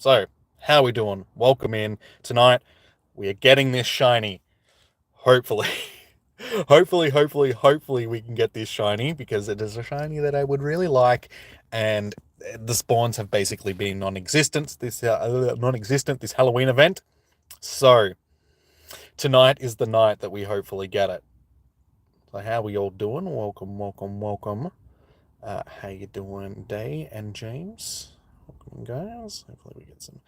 So, how are we doing? Welcome in. Tonight, we are getting this shiny. Hopefully. hopefully we can get this shiny, because it is a shiny that I would really like, and the spawns have basically been non-existent this Halloween event. So, tonight is the night that we hopefully get it. So how are we all doing? Welcome. How you doing, Day and James? Welcome, guys. Hopefully we get some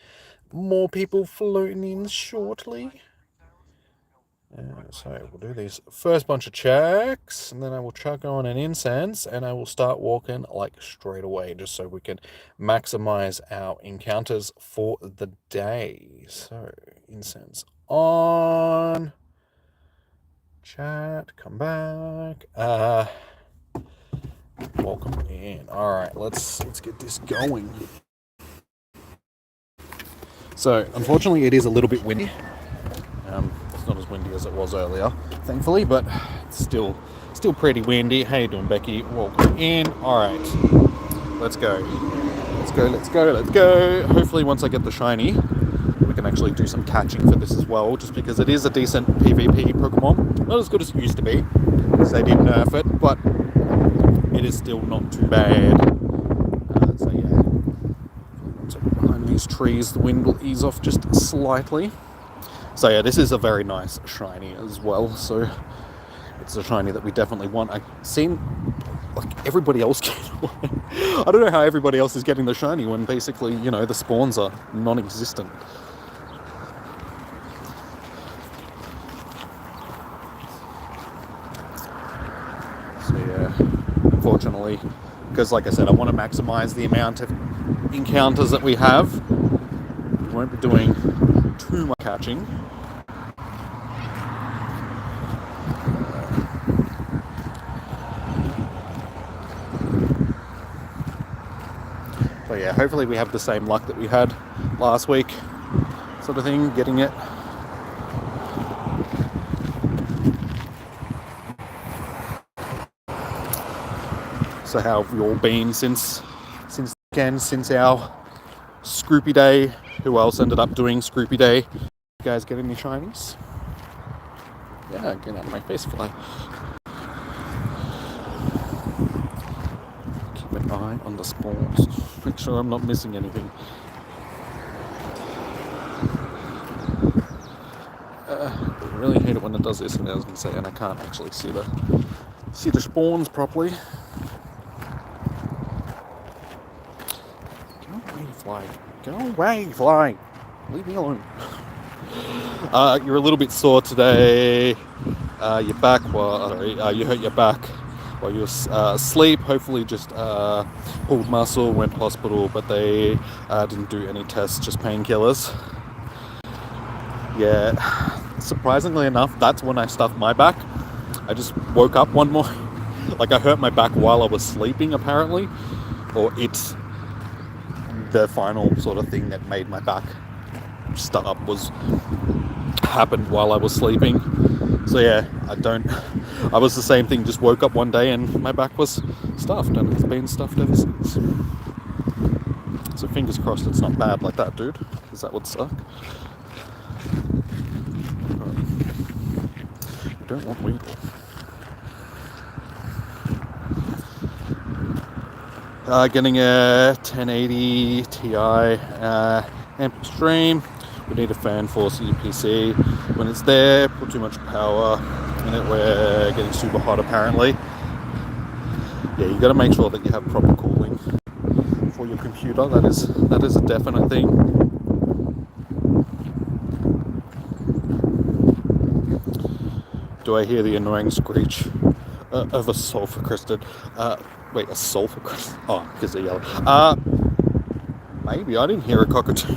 more people floating in shortly. So we'll do these first bunch of checks, and then I will chuck on an incense, and I will start walking like straight away, just so we can maximize our encounters for the day. So incense on. Chat, come back. Welcome in. All right, let's get this going. So unfortunately, it is a little bit windy. It's not as windy as it was earlier, thankfully, but it's still pretty windy. How you doing, Becky? Welcome in. All right, let's go. Hopefully, once I get the shiny, we can actually do some catching for this as well, just because it is a decent PvP Pokemon. Not as good as it used to be, because they did nerf it, but it is still not too bad. So yeah, once I get behind these trees, the wind will ease off just slightly. So yeah, this is a very nice shiny as well. So it's a shiny that we definitely want. I've seen like everybody else get one. I don't know how everybody else is getting the shiny when basically, you know, the spawns are non-existent. So yeah, unfortunately, because like I said, I want to maximize the amount of encounters that we have. We won't be doing too much catching. But yeah, hopefully we have the same luck that we had last week, sort of thing, getting it. So how have you all been since our Scroopy Day? Who else ended up doing Scroopy Day? You guys get any shinies? Yeah, get out of my face, fly. Keep an eye on the spawns. Make sure I'm not missing anything. I really hate it when it does this, and I was going to say, and I can't actually see the spawns properly. Go away, fly. Leave me alone. You're a little bit sore today. Your back, you hurt your back while you were asleep. Hopefully just pulled muscle, went to hospital, but they didn't do any tests, just painkillers. Yeah, surprisingly enough, that's when I stuffed my back. I just woke up one morning, like I hurt my back while I was sleeping apparently, or it's the final sort of thing that made my back start happened while I was sleeping. So yeah, I was the same thing, just woke up one day and my back was stuffed, and it's been stuffed ever since. So fingers crossed it's not bad like that, dude, because that would suck. I don't want Weedle. Getting a 1080 Ti amp stream. We need a fan force in your PC. When it's there, put too much power in it. We're getting super hot apparently. Yeah, you got to make sure that you have proper cooling for your computer. That is a definite thing. Do I hear the annoying screech of a sulfur crested? Wait, a sulfur crested? Oh, because they're yellow. Maybe I didn't hear a cockatoo.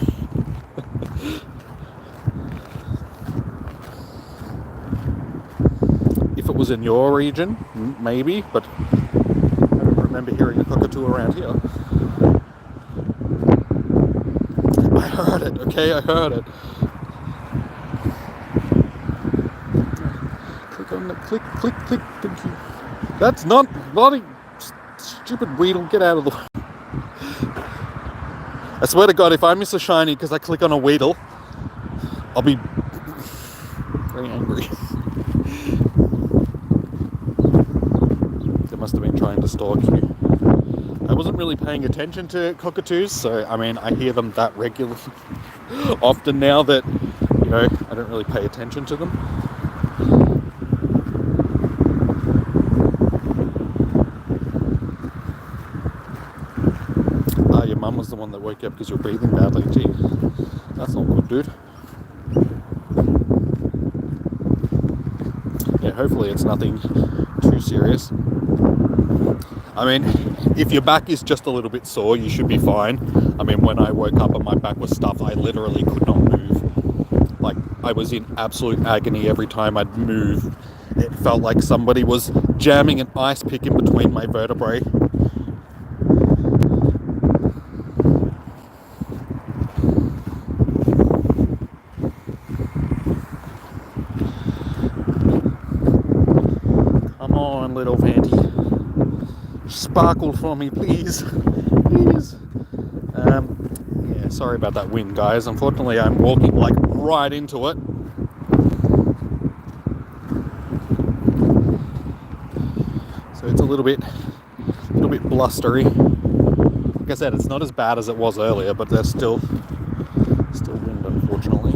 If it was in your region, maybe, but I don't remember hearing a cockatoo around here. I heard it, okay? I heard it. Click on the click. Thank you. That's not bloody stupid Weedle. Get out of the way. I swear to God, if I miss a shiny because I click on a Weedle, I'll be very angry. They must have been trying to stalk you. I wasn't really paying attention to cockatoos, so I mean, I hear them that regularly, often now that, you know, I don't really pay attention to them. Ah, your mum was the one that woke you up because you're breathing badly. Gee, that's not good, dude. Yeah, hopefully it's nothing too serious. I mean, if your back is just a little bit sore, you should be fine. I mean, when I woke up and my back was stuffed, I literally could not move. Like, I was in absolute agony every time I'd move. It felt like somebody was jamming an ice pick in between my vertebrae. Come on, little Vanty. Sparkle for me, please. Please. Yeah, sorry about that wind, guys. Unfortunately, I'm walking like right into it. So it's a little bit blustery. Like I said, it's not as bad as it was earlier, but there's still wind, unfortunately.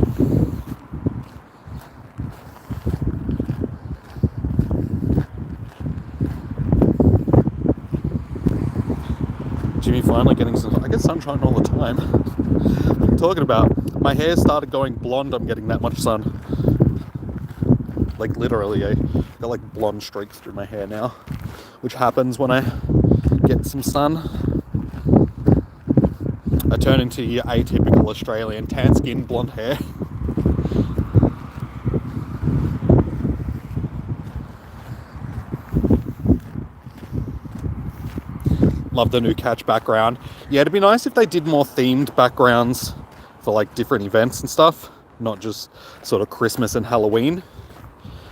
Jimmy finally getting some. I get sunshine all the time. What are you talking about? My hair started going blonde. I'm getting that much sun. Like literally, I got like blonde streaks through my hair now, which happens when I get some sun. I turn into your atypical Australian tan skin, blonde hair. Love the new catch background. Yeah, it'd be nice if they did more themed backgrounds for like different events and stuff, not just sort of Christmas and Halloween,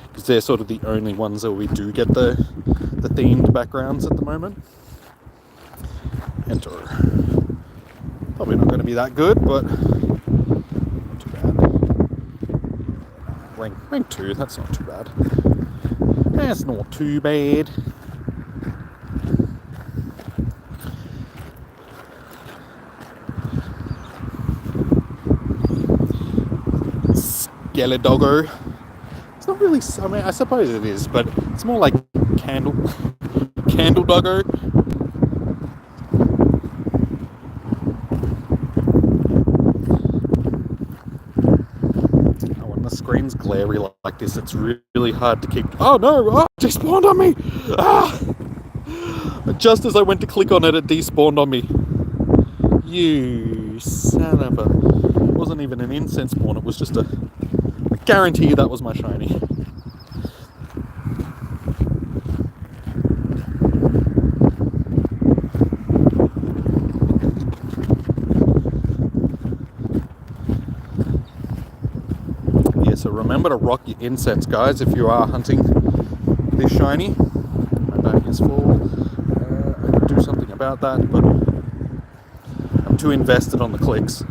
because they're sort of the only ones that we do get the themed backgrounds at the moment. Enter. Probably not going to be that good, but not too bad. Rank 2, that's not too bad. That's not too bad. Doggo. It's not really, I mean, I suppose it is, but it's more like candle doggo. Oh, when the screen's glary like this, it's really hard to keep. Oh no! Oh, it despawned on me! Ah! Just as I went to click on it, it despawned on me. You son of a. It wasn't even an incense spawn, it was just a. I guarantee you that was my shiny. Yeah, so remember to rock your incense, guys, if you are hunting this shiny. My bag is full. I could do something about that, but I'm too invested on the clicks.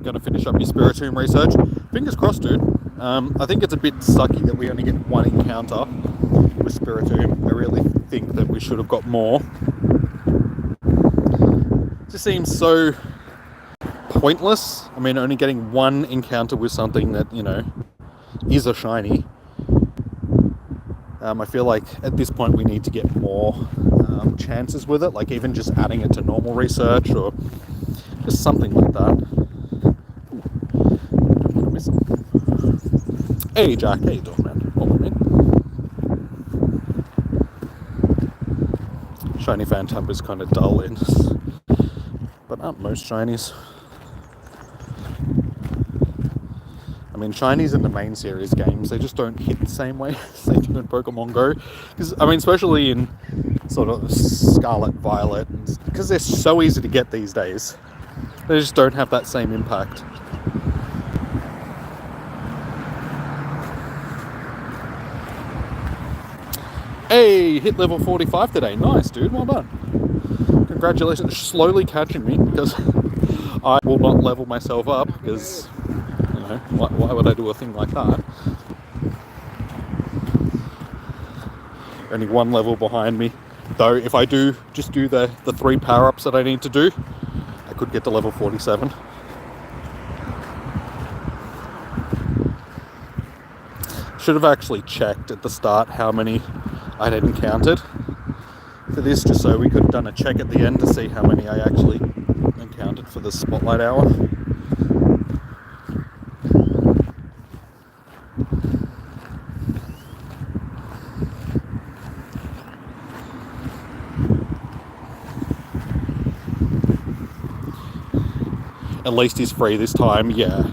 Going to finish up your Spiritomb research. Fingers crossed, dude. I think it's a bit sucky that we only get one encounter with Spiritomb. I really think that we should have got more. It just seems so pointless. I mean, only getting one encounter with something that, you know, is a shiny. I feel like at this point we need to get more chances with it, like even just adding it to normal research or just something like that. Hey Jack, how you doing, man? What do you mean? Shiny Phantump is kind of dull in, but aren't most shinies? I mean, shinies in the main series games, they just don't hit the same way as they do in Pokemon Go. Because, I mean, especially in sort of Scarlet, Violet, because they're so easy to get these days. They just don't have that same impact. Hey, hit level 45 today. Nice, dude. Well done. congratulations, slowly catching me, because I will not level myself up, because, you know, why would I do a thing like that? Only one level behind me, though if I do just do the 3 power-ups that I need to do, I could get to level 47. Should have actually checked at the start how many I'd encountered for this, just so we could have done a check at the end to see how many I actually encountered for the Spotlight Hour. At least he's free this time, yeah.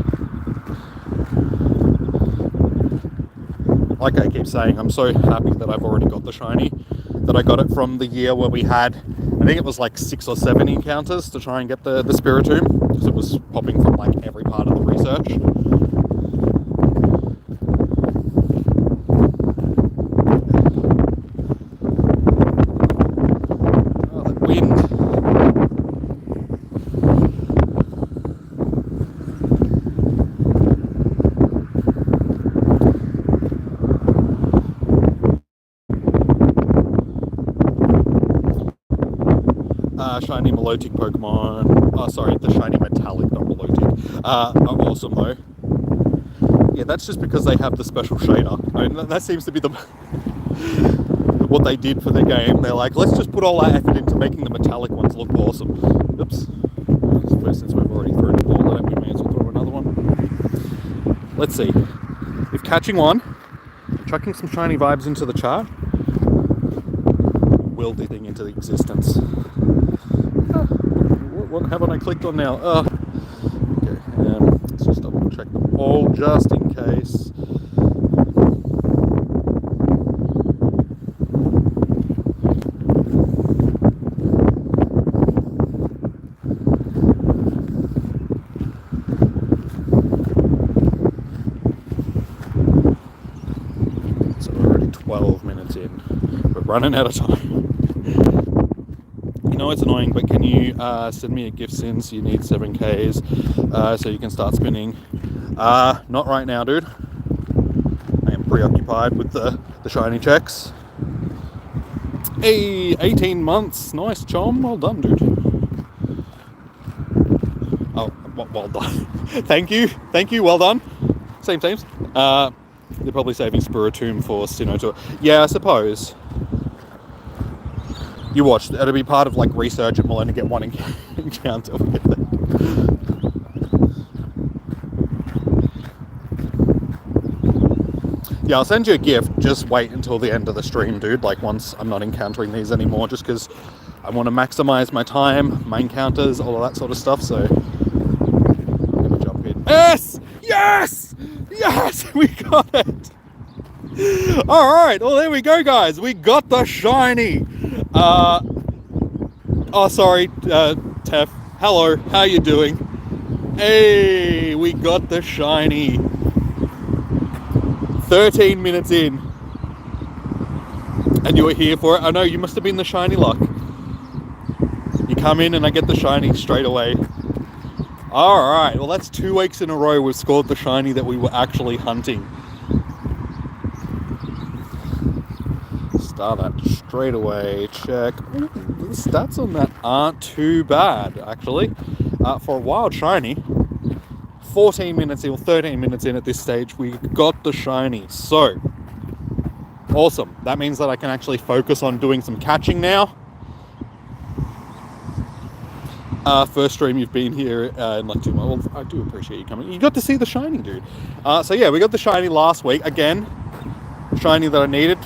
Like I keep saying, I'm so happy that I've already got the shiny, that I got it from the year where we had, I think it was like 6 or 7 encounters to try and get the Spiritomb, because it was popping from like every part of the research. Oh, the wind. Shiny Milotic Pokemon, oh sorry, the shiny metallic, not Milotic, are awesome though. Yeah, that's just because they have the special shader. I mean, that seems to be the what they did for the game. They're like, let's just put all our effort into making the metallic ones look awesome. Oops. Since we've already thrown the ball at it, we may as well throw another one. Let's see. If catching one, chucking some shiny vibes into the chart, will the thing into existence. What haven't I clicked on now? Okay, let's just double check them all just in case. So we're already 12 minutes in. We're running out of time. I know it's annoying, but can you send me a gift since you need 7Ks so you can start spinning? Not right now, dude. I am preoccupied with the shiny checks. Hey, 18 months. Nice, Chom. Well done, dude. Oh, well done. Thank you, well done. Same. They're probably saving Spiritomb for Sinnoh Tour. Yeah, I suppose. You watch, it'll be part of like research and we'll only get one encounter with it. Yeah, I'll send you a gift, just wait until the end of the stream, dude, like once I'm not encountering these anymore, just because I want to maximize my time, my encounters, all of that sort of stuff, so I'm gonna jump in. Yes, we got it. Alright, well there we go, guys, we got the shiny. Oh sorry, Tef, hello, how you doing? Hey, we got the shiny. 13 minutes in and you were here for it. I know, you must have been the shiny luck. You come in and I get the shiny straight away. Alright, well that's 2 weeks in a row we've scored the shiny that we were actually hunting. Star that straight away, check. Ooh, the stats on that aren't too bad, actually. For a wild shiny, 14 minutes in, or 13 minutes in at this stage, we got the shiny. So, awesome. That means that I can actually focus on doing some catching now. First stream you've been here in like 2 months. Well, I do appreciate you coming. You got to see the shiny, dude. So yeah, we got the shiny last week. Again, shiny that I needed,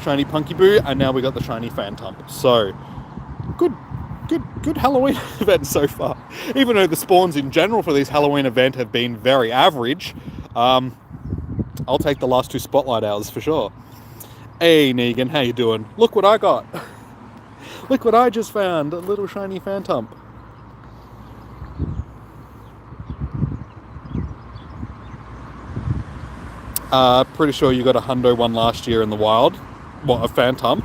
shiny Punkyboo, and now we got the shiny Phantump. So, good Halloween event so far. Even though the spawns in general for these Halloween event have been very average, I'll take the last 2 Spotlight Hours for sure. Hey Negan, how you doing? Look what I got. Look what I just found, a little shiny Phantump. Pretty sure you got a hundo one last year in the wild. What, a Phantump?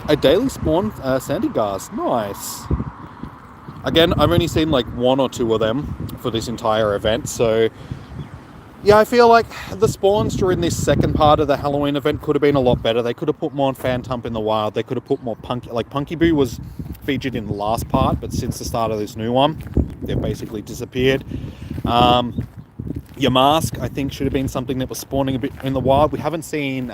A daily spawn Sandygast. Nice. Again, I've only seen like 1 or 2 of them for this entire event, so yeah, I feel like the spawns during this second part of the Halloween event could have been a lot better. They could have put more Phantump in the wild. They could have put more Punkyboo was featured in the last part, but since the start of this new one, they've basically disappeared. Your mask, I think, should have been something that was spawning a bit in the wild. We haven't seen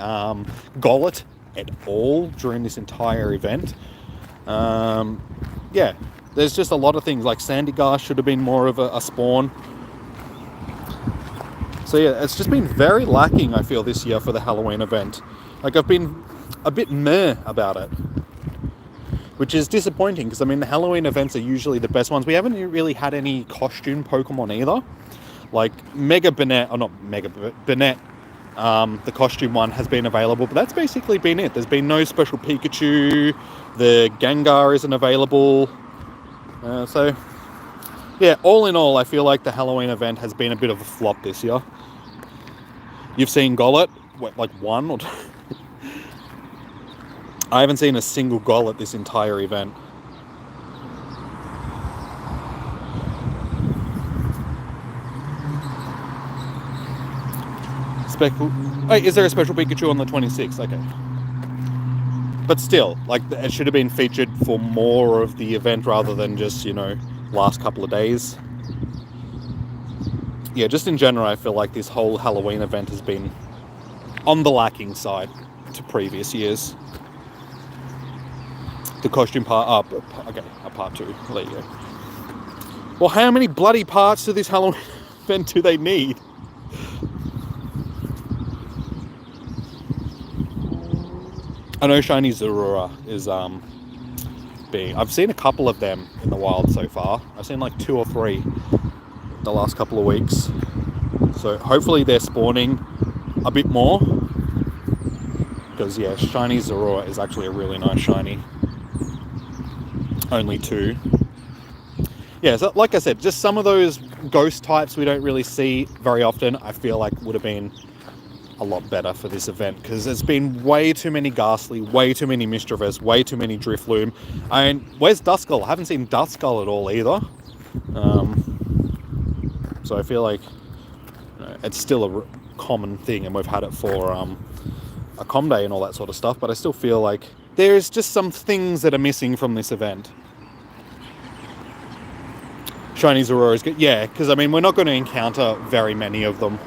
Gollet at all during this entire event. Yeah, there's just a lot of things, like Sandygast should have been more of a spawn. So yeah, it's just been very lacking, I feel, this year for the Halloween event. Like, I've been a bit meh about it, which is disappointing, because I mean, the Halloween events are usually the best ones. We haven't really had any costume Pokemon either. Like Mega Banette, or not Mega Banette, the costume one has been available, but that's basically been it. There's been no special Pikachu, the Gengar isn't available. So yeah, all in all, I feel like the Halloween event has been a bit of a flop this year. You've seen Gollet, what, like 1 or 2? I haven't seen a single Gollet this entire event. Wait, is there a special Pikachu on the 26th? Okay. But still, like, it should have been featured for more of the event rather than just, you know, last couple of days. Yeah, just in general, I feel like this whole Halloween event has been on the lacking side to previous years. The costume part, okay, part 2, there you go. Well, how many bloody parts to this Halloween event do they need? I know Shiny Zorua is I've seen a couple of them in the wild so far. I've seen like 2 or 3 the last couple of weeks. So hopefully they're spawning a bit more. Because yeah, Shiny Zorua is actually a really nice shiny. Only 2. Yeah, so like I said, just some of those ghost types we don't really see very often, I feel like would have been a lot better for this event, because there's been way too many Ghastly, way too many Mischievous, way too many Drifloon. And where's Duskull? I haven't seen Duskull at all either. So I feel like it's still a common thing, and we've had it for a Com Day and all that sort of stuff, but I still feel like there's just some things that are missing from this event. Shiny Zorua is good. Yeah, because I mean, we're not going to encounter very many of them,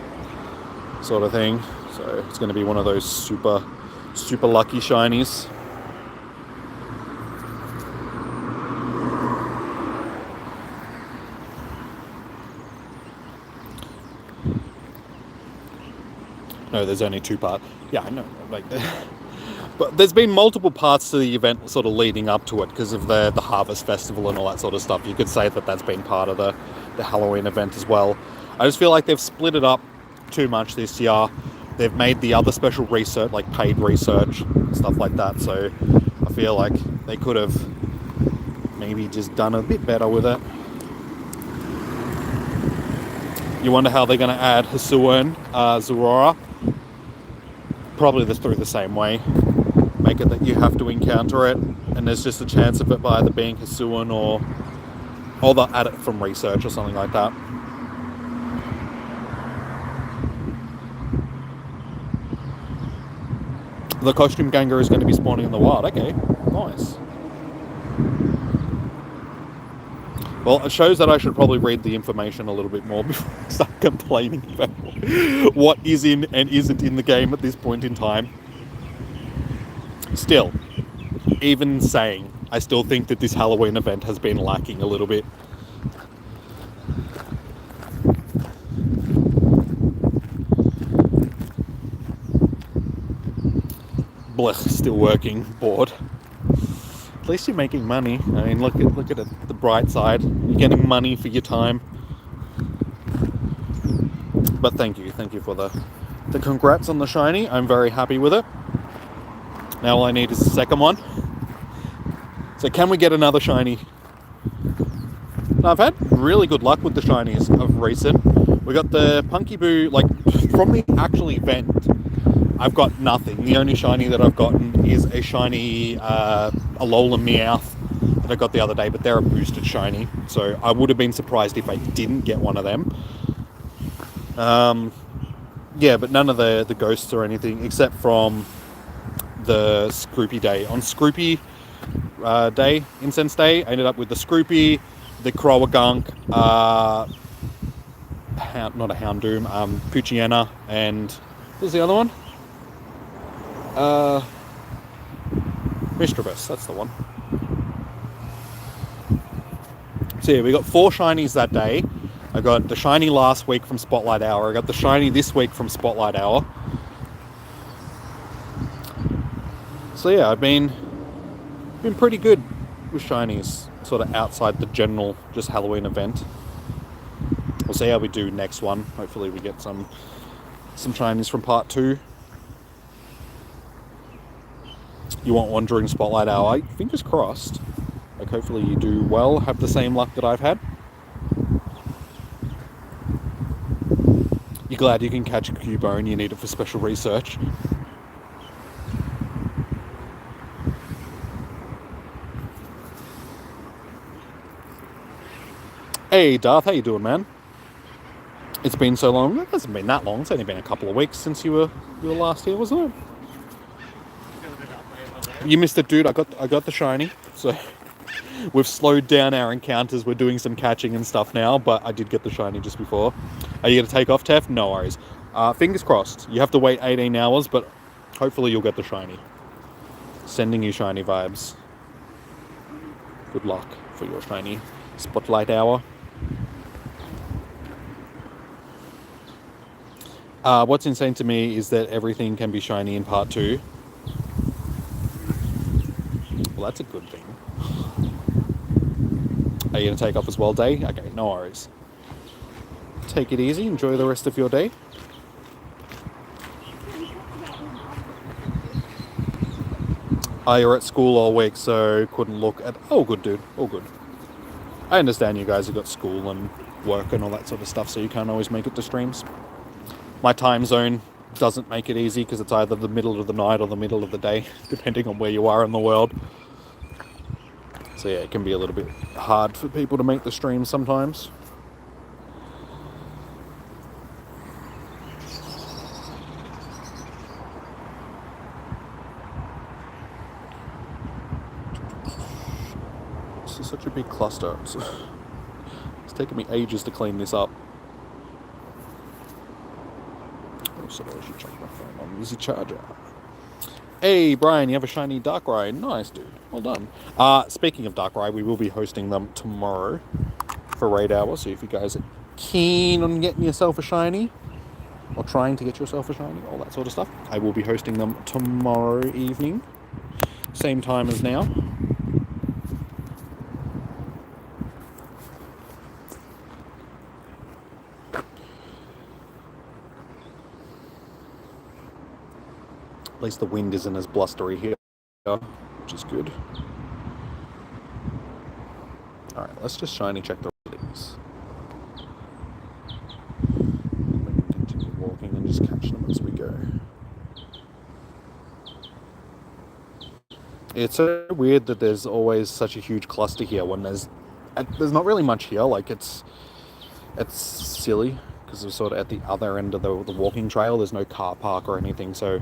sort of thing. So it's going to be one of those super lucky shinies. No, there's only 2 parts. Yeah, I know. Like, but there's been multiple parts to the event sort of leading up to it because of the Harvest Festival and all that sort of stuff. You could say that that's been part of the Halloween event as well. I just feel like they've split it up too much this year. They've made the other special research, like paid research, stuff like that. So I feel like they could have maybe just done a bit better with it. You wonder how they're going to add Hisuian, Zorora. Probably through the same way. Make it that you have to encounter it, and there's just a chance of it by either being Hisuian or they'll add it from research or something like that. The costume Gengar is going to be spawning in the wild. Okay, nice. Well, it shows that I should probably read the information a little bit more before I start complaining about what is in and isn't in the game at this point in time. Still, even saying, I still think that this Halloween event has been lacking a little bit. Blech, still working, bored. At least you're making money. I mean, look at it, the bright side. You're getting money for your time. But thank you for the congrats on the shiny. I'm very happy with it. Now all I need is the second one. So can we get another shiny? Now, I've had really good luck with the shinies of recent. We got the Punkyboo, like, from the actual event. I've got nothing. The only shiny that I've gotten is a shiny Alolan Meowth that I got the other day, but they're a boosted shiny, so I would have been surprised if I didn't get one of them. Yeah, but none of the ghosts or anything, except from the Scroopy day. On Scroopy day, Incense Day, I ended up with the Scroopy, the Crowagunk, not a Houndoom, Poochyena, and what was the other one? Mischievous, that's the one. So yeah, we got 4 shinies that day. I got the shiny last week from Spotlight Hour. I got the shiny this week from Spotlight Hour. So yeah, I've been pretty good with shinies, sort of outside the general just Halloween event. We'll see how we do next one. Hopefully we get some shinies from part 2. You want one during Spotlight Hour? Fingers crossed. Like, hopefully you do well, have the same luck that I've had. You're glad you can catch a Cubone, you need it for special research. Hey Darth, how you doing, man? It's been so long. It hasn't been that long. It's only been a couple of weeks since you were last here, wasn't it? You missed it, dude. I got the shiny. So we've slowed down our encounters. We're doing some catching and stuff now, but I did get the shiny just before. Are you gonna take off, Tef? No worries. Fingers crossed. You have to wait 18 hours, but hopefully you'll get the shiny. Sending you shiny vibes. Good luck for your shiny Spotlight Hour. What's insane to me is that everything can be shiny in part 2. Well, that's a good thing. Are you going to take off as well, Day? Okay, no worries. Take it easy. Enjoy the rest of your day. You're at school all week, so couldn't look at... Oh, good, dude. All good. I understand you guys have got school and work and all that sort of stuff, so you can't always make it to streams. My time zone doesn't make it easy because it's either the middle of the night or the middle of the day, depending on where you are in the world. So yeah, it can be a little bit hard for people to make the streams sometimes. This is such a big cluster. It's taken me ages to clean this up. So I should check my phone on easy charger. Hey Brian, you have a shiny Darkrai. Nice, dude. Well done. Speaking of Darkrai, we will be hosting them tomorrow for Raid Hour. So if you guys are keen on getting yourself a shiny, or trying to get yourself a shiny, all that sort of stuff, I will be hosting them tomorrow evening, same time as now. At least the wind isn't as blustery here, which is good. Alright, let's just shiny check the ratings. Continue walking and just catch them as we go. It's so weird that there's always such a huge cluster here when there's not really much here. Like, it's silly because we're sort of at the other end of the walking trail. There's no car park or anything, so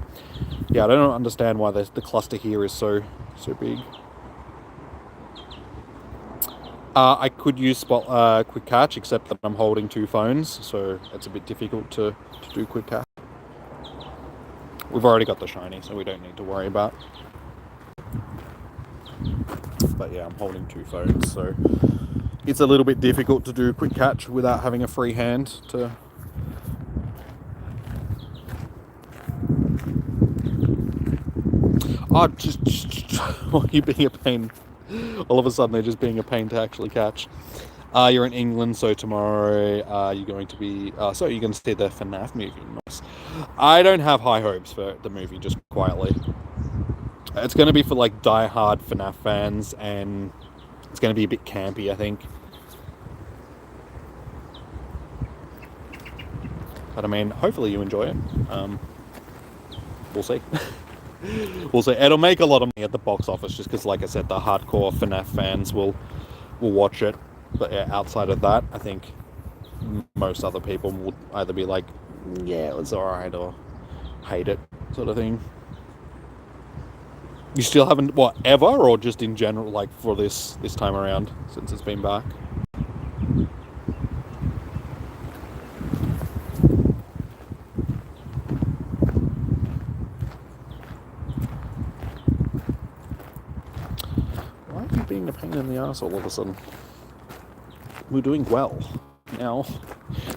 yeah, I don't understand why the cluster here is so big. I could use quick catch, except that I'm holding 2 phones, so it's a bit difficult to do quick catch. We've already got the shiny, so we don't need to worry about. But yeah, I'm holding 2 phones, so it's a little bit difficult to do quick catch without having a free hand to... Oh, just why are you being a pain? All of a sudden they're just being a pain to actually catch. You're in England, so tomorrow you're going to be... so you're going to see the FNAF movie. Nice. I don't have high hopes for the movie, just quietly. It's going to be for like die-hard FNAF fans, and it's going to be a bit campy, I think. But I mean, hopefully you enjoy it. we'll see. We'll see. It'll make a lot of money at the box office just because, like I said, the hardcore FNAF fans will watch it. But yeah, outside of that, I think most other people would either be like, yeah, it was alright, or hate it, sort of thing. You still haven't, what, ever, or just in general, like for this time around since it's been back? Why are you being a pain in the ass all of a sudden? We're doing well. Now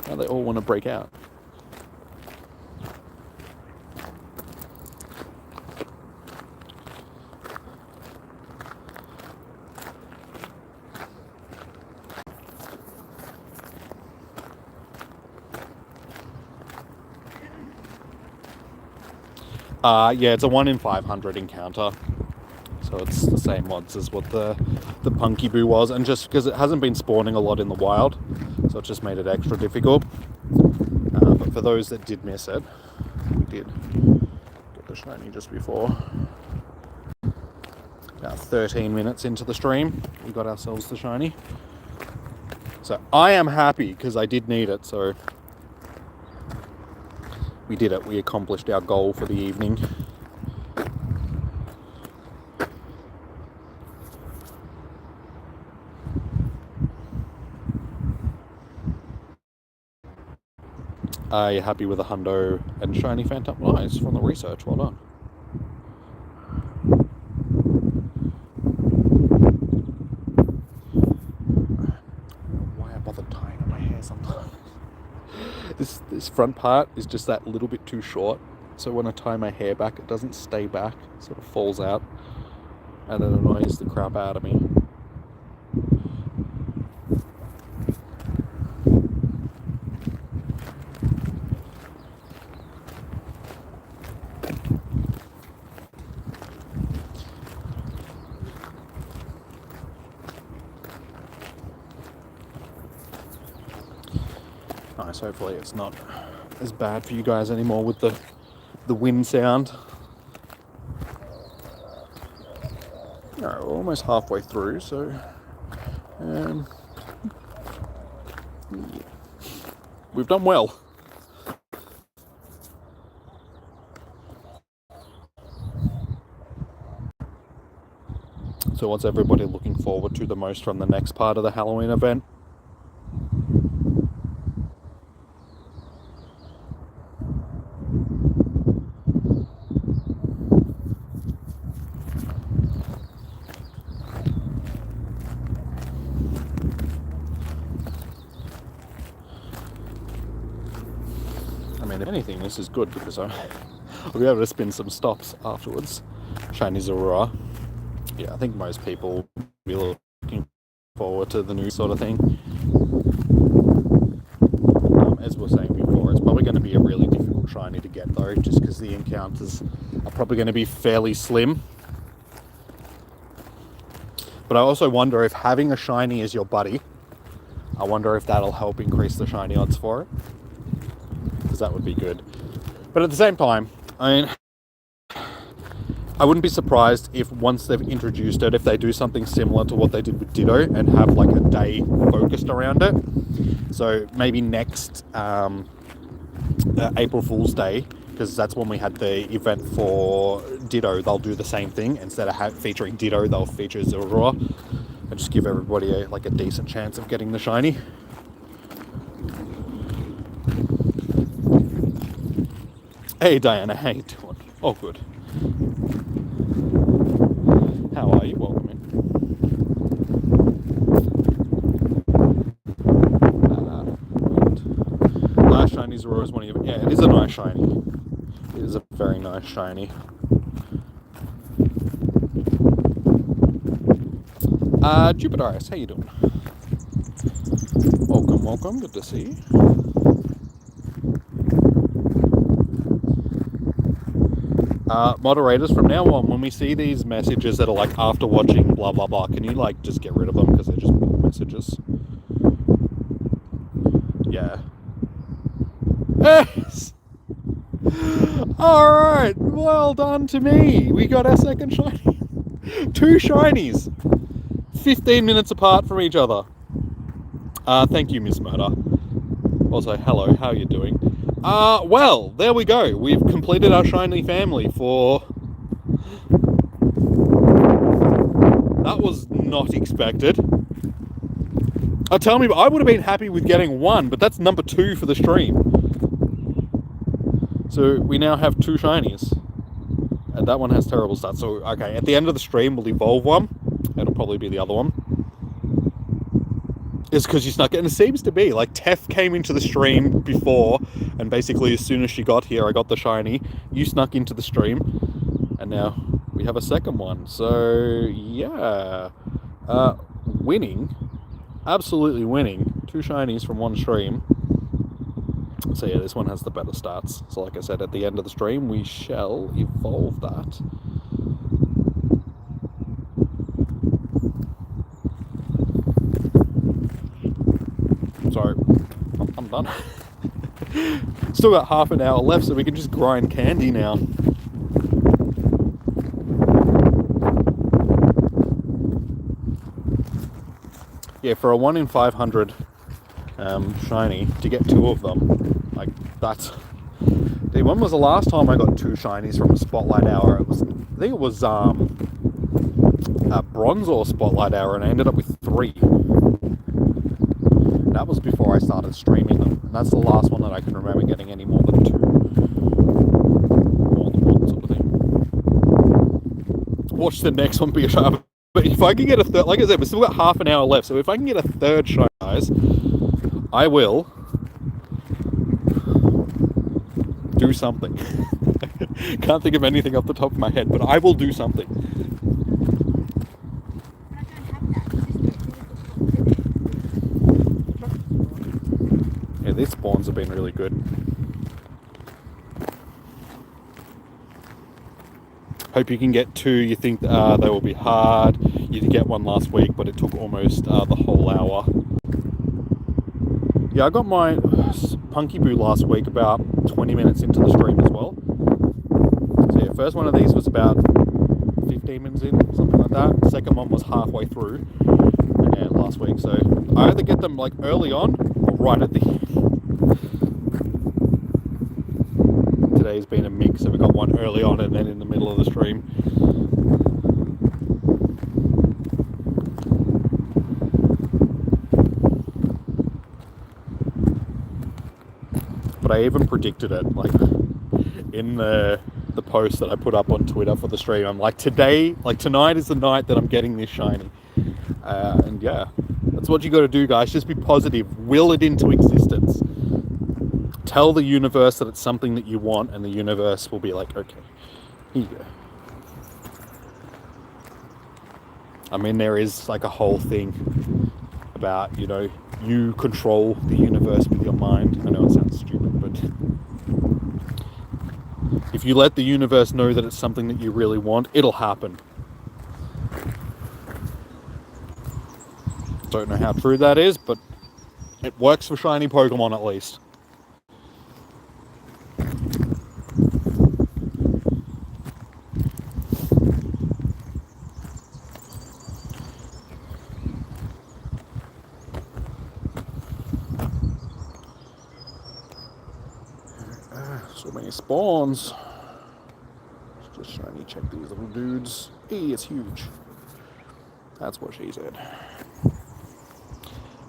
they all want to break out. Yeah, it's a 1 in 500 encounter. So it's the same odds as what the Punky Boo was, and just because it hasn't been spawning a lot in the wild, so it just made it extra difficult. But for those that did miss it, we did get the shiny just before. About 13 minutes into the stream, we got ourselves the shiny. So I am happy because I did need it, so we did it. We accomplished our goal for the evening. Are you happy with the hundo and shiny Phantump? Nice, from the research, well done. Why I bother tying up my hair sometimes. This front part is just that little bit too short, so when I tie my hair back, it doesn't stay back, it sort of falls out, and it annoys the crap out of me. Nice, hopefully it's not as bad for you guys anymore with the wind sound. Alright, we're almost halfway through, so yeah. We've done well. So what's everybody looking forward to the most from the next part of the Halloween event? If anything, this is good because I'll be able to spin some stops afterwards. Shiny Zorua. Yeah, I think most people will be looking forward to the new sort of thing. As we were saying before, it's probably going to be a really difficult shiny to get though, just because the encounters are probably going to be fairly slim. But I also wonder if having a shiny as your buddy, I wonder if that'll help increase the shiny odds for it. Because that would be good. But at the same time, I mean, I wouldn't be surprised if once they've introduced it, if they do something similar to what they did with Ditto and have like a day focused around it. So maybe next April Fool's Day, because that's when we had the event for Ditto, they'll do the same thing. Instead of featuring Ditto, they'll feature Zorua and just give everybody a decent chance of getting the shiny. Hey Diana, how you doing? Oh, good. How are you? Welcome in. Nice shiny Zorua is one of your... Yeah, it is a nice shiny. It is a very nice shiny. Jupiteris, how you doing? Welcome, welcome. Good to see you. Moderators, from now on, when we see these messages that are like after watching blah blah blah, can you like just get rid of them because they're just messages? Yeah. Alright, well done to me. We got our second shiny. 2 shinies. 15 minutes apart from each other. Thank you, Miss Murder. Also, hello, how are you doing? Well, there we go. We've completed our shiny family for... That was not expected. Tell me, I would have been happy with getting 1, but that's number 2 for the stream. So we now have 2 shinies. And that one has terrible stats. So, okay, at the end of the stream, we'll evolve one. It'll probably be the other one. It's because you snuck it. And it seems to be, like, Tef came into the stream before, and basically as soon as she got here, I got the shiny. You snuck into the stream, and now we have a second one. So, yeah. Winning. Absolutely winning. 2 shinies from 1 stream. So yeah, this one has the better stats. So like I said, at the end of the stream, we shall evolve that. So, I'm done. Still got half an hour left, so we can just grind candy now. Yeah, for a 1 in 500 shiny, to get 2 of them, like, that's... Dude, when was the last time I got 2 shinies from a Spotlight Hour? It was, I think it was a Bronze or Spotlight Hour, and I ended up with 3. That was before I started streaming them. And that's the last one that I can remember getting any more than 2. More than 1 sort of thing. Watch the next one be a shiny. But if I can get a third, like I said, we've still got half an hour left, so if I can get a 3rd shiny, guys, I will do something. Can't think of anything off the top of my head, but I will do something. Yeah, these spawns have been really good. Hope you can get 2. You think they will be hard. You did get 1 last week, but it took almost the whole hour. Yeah, I got my Punky Boo last week about 20 minutes into the stream as well. So yeah, first one of these was about 15 minutes in, something like that. Second one was halfway through, and yeah, last week. So I either get them like early on or right at the end. Today's been a mix, so we got one early on and then in the middle of the stream. But I even predicted it, like in the post that I put up on Twitter for the stream. I'm like, tonight is the night that I'm getting this shiny. And yeah, that's what you got to do, guys. Just be positive, will it into existence. Tell the universe that it's something that you want, and the universe will be like, okay, here you go. I mean, there is like a whole thing about, you know, you control the universe with your mind. I know it sounds stupid, but if you let the universe know that it's something that you really want, it'll happen. Don't know how true that is, but it works for shiny Pokemon at least. So many spawns. Just shiny check these little dudes. Hey, it's huge. That's what she said.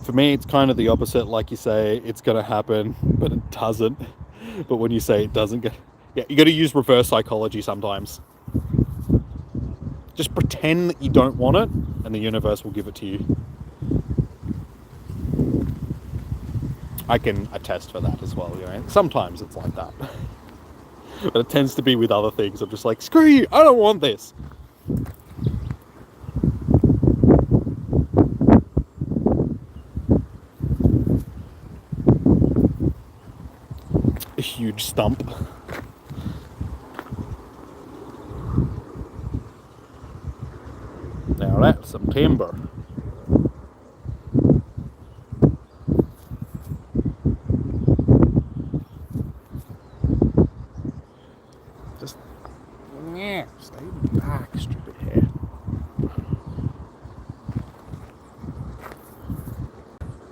For me, it's kind of the opposite. Like you say, it's going to happen, but it doesn't. But when you say it doesn't, yeah, you got to use reverse psychology sometimes. Just pretend that you don't want it, and the universe will give it to you. I can attest for that as well, you know. Sometimes it's like that. But it tends to be with other things. I'm just like, screw you, I don't want this. A huge stump. Now that's some timber.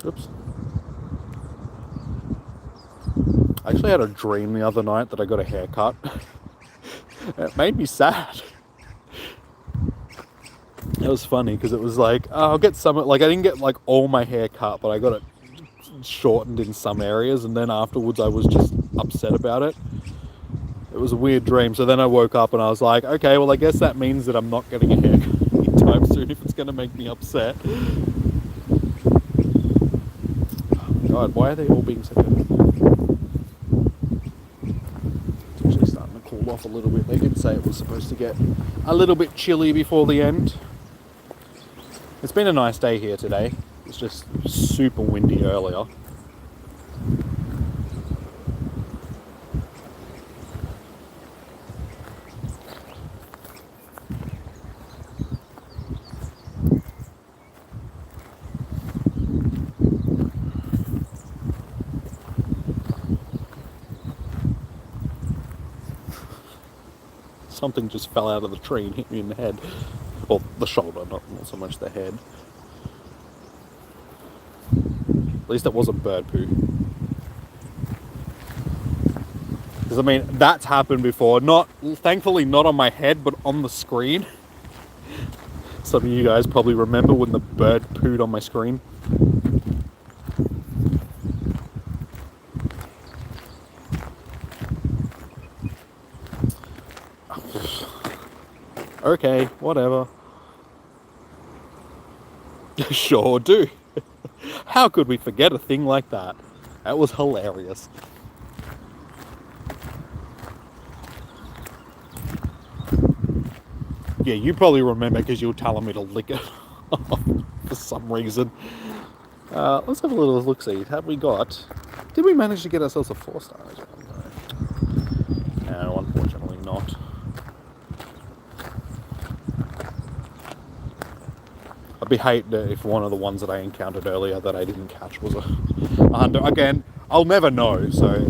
Oops. I actually had a dream the other night that I got a haircut. It made me sad. It was funny because it was like, oh, I'll get some, like I didn't get like all my hair cut, but I got it shortened in some areas, and then afterwards I was just upset about it. It was a weird dream. So then I woke up and I was like, okay, well I guess that means that I'm not getting a haircut anytime soon if it's going to make me upset. Oh God, why are they all being so good? It's actually starting to cool off a little bit. They did say it was supposed to get a little bit chilly before the end. It's been a nice day here today. It's just super windy earlier. Something just fell out of the tree and hit me in the head. Or the shoulder, not so much the head. At least it wasn't bird poo. Because I mean, that's happened before. Thankfully not on my head, but on the screen. Some of you guys probably remember when the bird pooed on my screen. Okay, whatever. Sure do. How could we forget a thing like that? That was hilarious. Yeah, you probably remember because you were telling me to lick it for some reason. Let's have a little look-see. Have we got... Did we manage to get ourselves a 4-star? No, unfortunately not. I'd be hating if one of the ones that I encountered earlier that I didn't catch was a hunter. Again, I'll never know, so it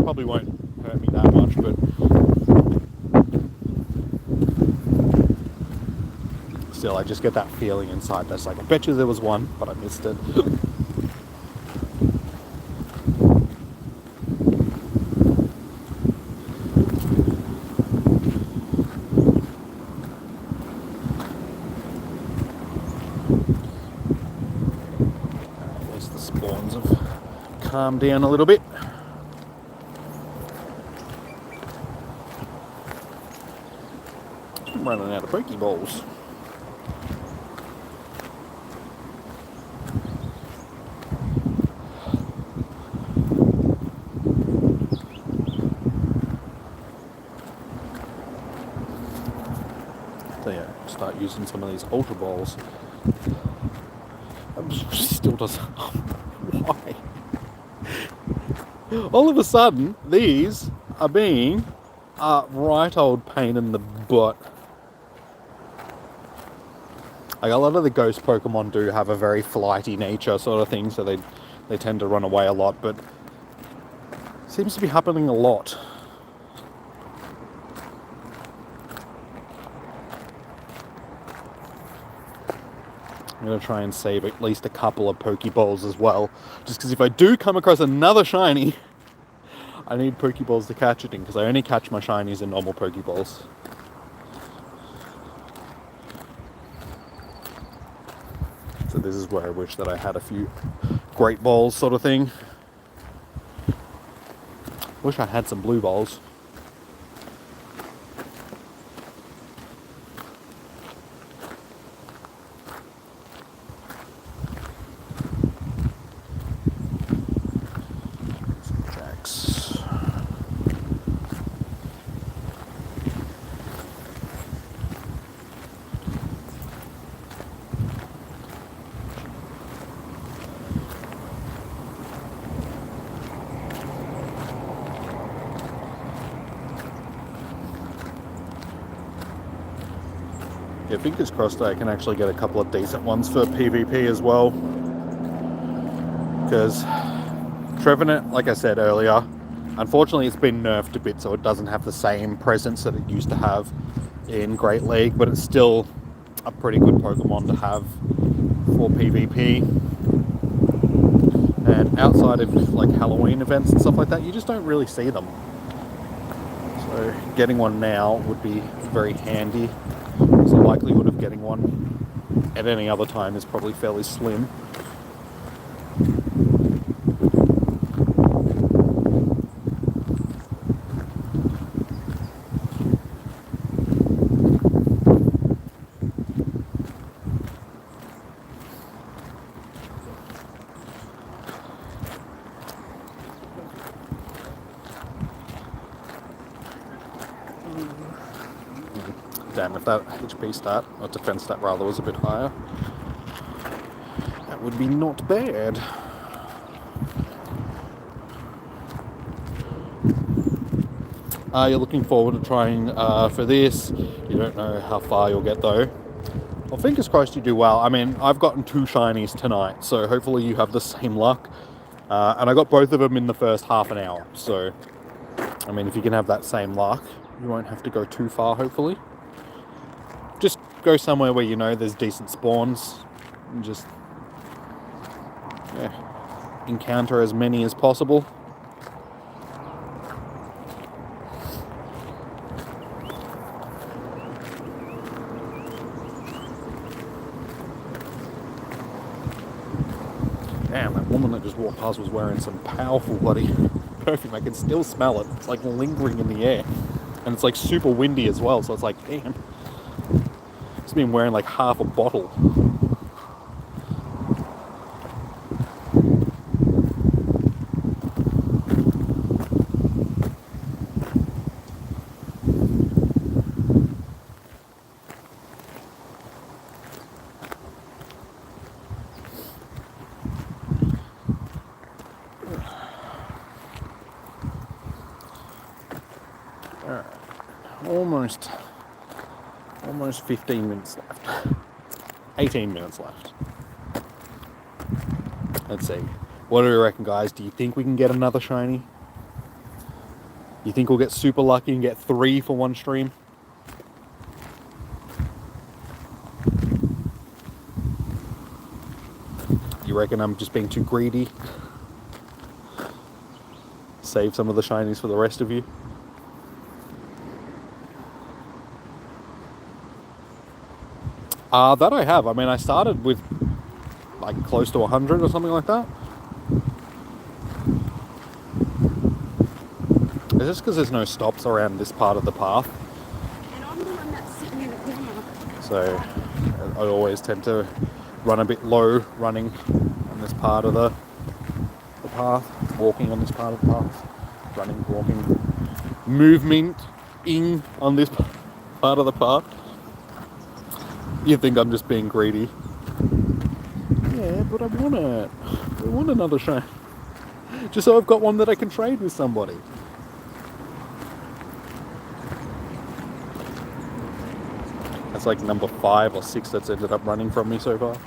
probably won't hurt me that much, but still, I just get that feeling inside that's like, I bet you there was one, but I missed it. Calm down a little bit. I'm running out of Pokeballs. So yeah, start using some of these Ultra Balls. Still doesn't. Why? All of a sudden, these are being a right old pain in the butt. Like a lot of the ghost Pokemon do have a very flighty nature sort of thing, so they tend to run away a lot, but it seems to be happening a lot. I'm going to try and save at least a couple of Pokeballs as well. Just because if I do come across another shiny, I need Pokeballs to catch it in, because I only catch my shinies in normal Pokeballs. So this is where I wish that I had a few Great Balls sort of thing. Wish I had some Blue Balls. Yeah, fingers crossed I can actually get a couple of decent ones for PvP as well. Because Trevenant, like I said earlier, unfortunately it's been nerfed a bit, so it doesn't have the same presence that it used to have in Great League, but it's still a pretty good Pokemon to have for PvP. outside of like Halloween events and stuff like that, you just don't really see them. So getting one now would be very handy. So the likelihood of getting one at any other time is probably fairly slim. Damn, if that HP stat, or defense stat rather, was a bit higher, that would be not bad. You're looking forward to trying for this. You don't know how far you'll get though. Well, fingers crossed you do well. I mean, I've gotten 2 shinies tonight, so hopefully you have the same luck. And I got both of them in the first half an hour, so I mean, if you can have that same luck, you won't have to go too far, hopefully. Just go somewhere where you know there's decent spawns and just encounter as many as possible. Damn, that woman that just walked past was wearing some powerful bloody perfume. I can still smell it. It's like lingering in the air. And it's like super windy as well, so it's like, damn. It's been wearing like half a bottle. Almost 15 minutes left. 18 minutes left. Let's see. What do you reckon, guys? Do you think we can get another shiny? You think we'll get super lucky and get 3 for one stream? You reckon I'm just being too greedy? Save some of the shinies for the rest of you? That I have. I mean, I started with like close to 100 or something like that. Is this because there's no stops around this part of the path? And I'm the one that's sitting in the corner. So I always tend to run a bit low running on this part of the path, walking on this part of the path, running, walking, movement-ing on this part of the path. You think I'm just being greedy? Yeah, but I want it. I want another shine. Just so I've got one that I can trade with somebody. That's like number 5 or 6 that's ended up running from me so far.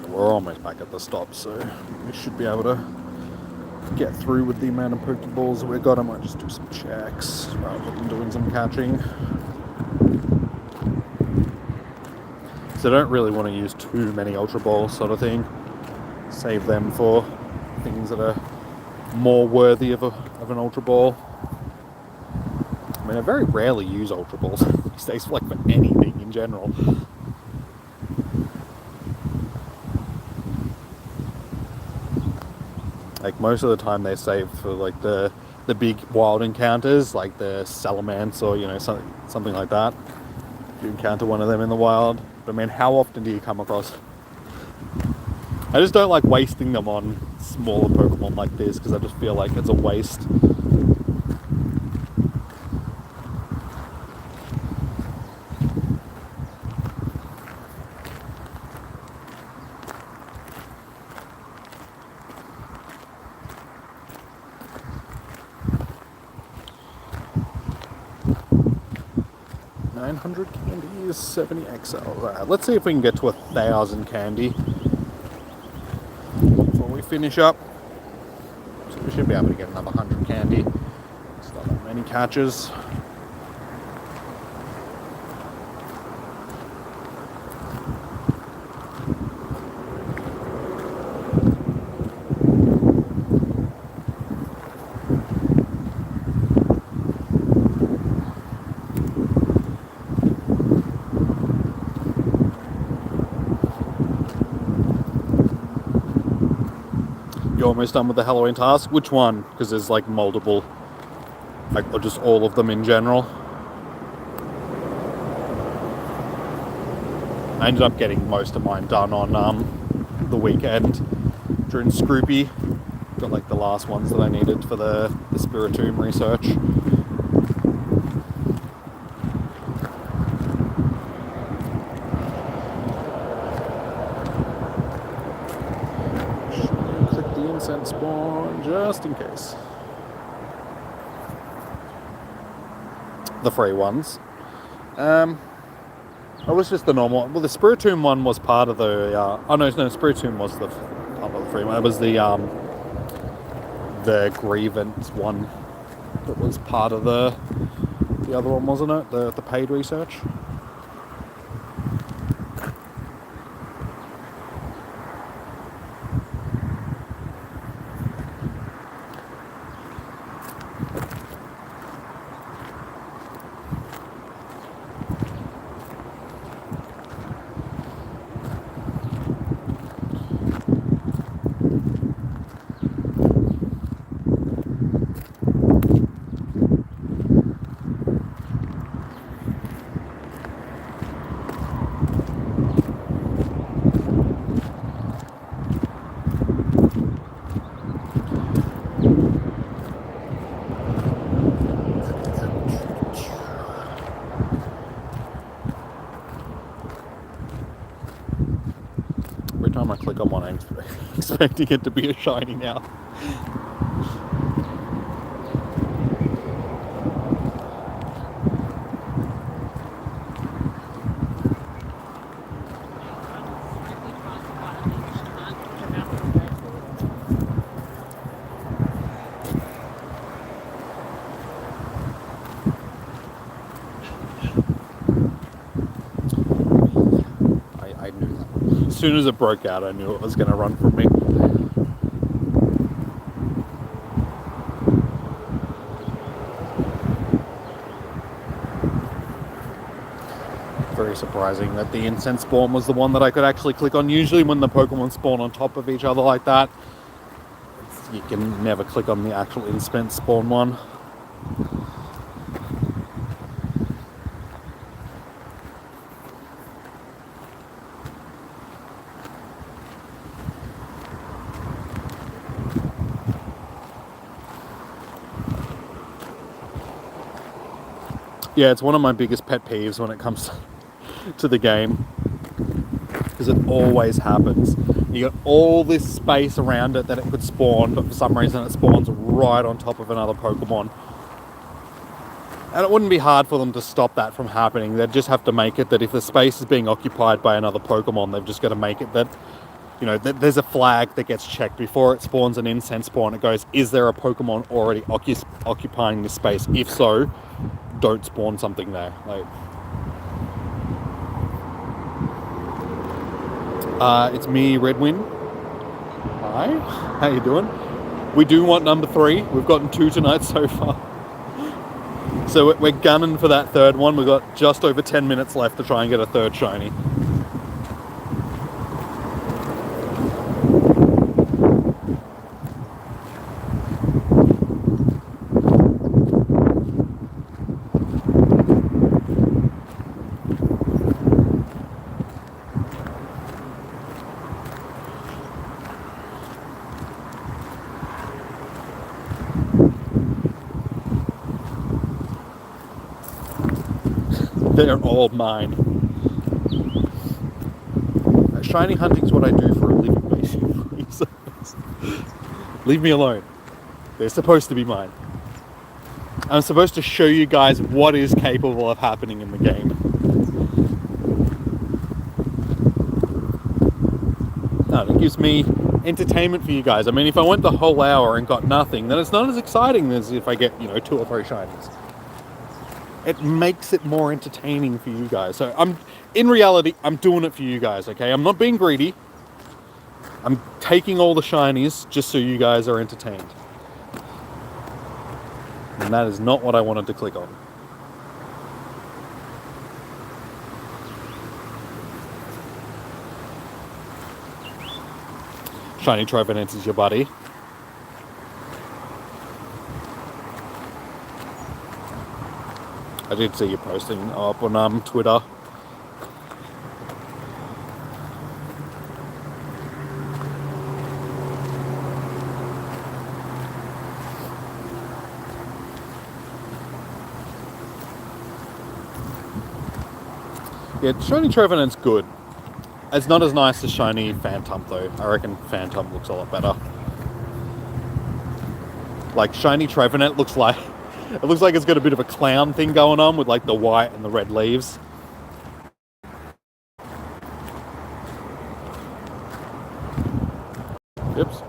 We're almost back at the stop, so we should be able to get through with the amount of Pokeballs we've got. I might just do some checks rather than doing some catching. So I don't really want to use too many Ultra Balls sort of thing. Save them for things that are more worthy of an Ultra Ball. I mean, I very rarely use Ultra Balls these days, like for anything in general. Like most of the time they're saved for like the big wild encounters, like the Salamence or, you know, something like that. If you encounter one of them in the wild. But I mean, how often do you come across? I just don't like wasting them on smaller Pokemon like this, because I just feel like it's a waste. Candy is 70 XL. Right, let's see if we can get to 1,000 candy before we finish up. So we should be able to get another 100 candy. It's not that many catches. You're almost done with the Halloween task. Which one? Because there's like multiple, like, or just all of them in general. I ended up getting most of mine done on the weekend during Scroopy. Got like the last ones that I needed for the Spiritomb research. Incense spawn just in case. The free ones. It was just the normal. Well, the Spiritomb one was part of the. Oh no, Spiritomb was the part of the free one. It was the grievance one that was part of the other one, wasn't it? The paid research. Every time I click on one, I'm expecting it to be a shiny now. I knew that. As soon as it broke out, I knew it was going to run from me. Very surprising that the incense spawn was the one that I could actually click on. Usually when the Pokemon spawn on top of each other like that, you can never click on the actual incense spawn one. Yeah, it's one of my biggest pet peeves when it comes to the game, because it always happens. You got all this space around it that it could spawn, but for some reason it spawns right on top of another Pokemon. And it wouldn't be hard for them to stop that from happening. They'd just have to make it that if the space is being occupied by another Pokemon, they've just got to make it that, you know, there's a flag that gets checked before it spawns an incense spawn. It goes, is there a Pokemon already occupying this space? If so, don't spawn something there. Like, it's me, Redwin. Hi, how you doing? We do want number 3. We've gotten 2 tonight so far. So we're gunning for that third one. We've got just over 10 minutes left to try and get a third shiny. They're all mine. Shiny hunting is what I do for a living, basically. So, leave me alone. They're supposed to be mine. I'm supposed to show you guys what is capable of happening in the game. No, it gives me entertainment for you guys. I mean, if I went the whole hour and got nothing, then it's not as exciting as if I get, 2 or 3 shinies. It makes it more entertaining for you guys. So in reality, I'm doing it for you guys, okay? I'm not being greedy. I'm taking all the shinies just so you guys are entertained. And that is not what I wanted to click on. Shiny Trevenant is your buddy. I did see you posting up on Twitter. Yeah, Shiny Trevenant's good. It's not as nice as Shiny Phantump though. I reckon Phantump looks a lot better. Like Shiny Trevenant looks like it's got a bit of a clown thing going on with like the white and the red leaves. Oops.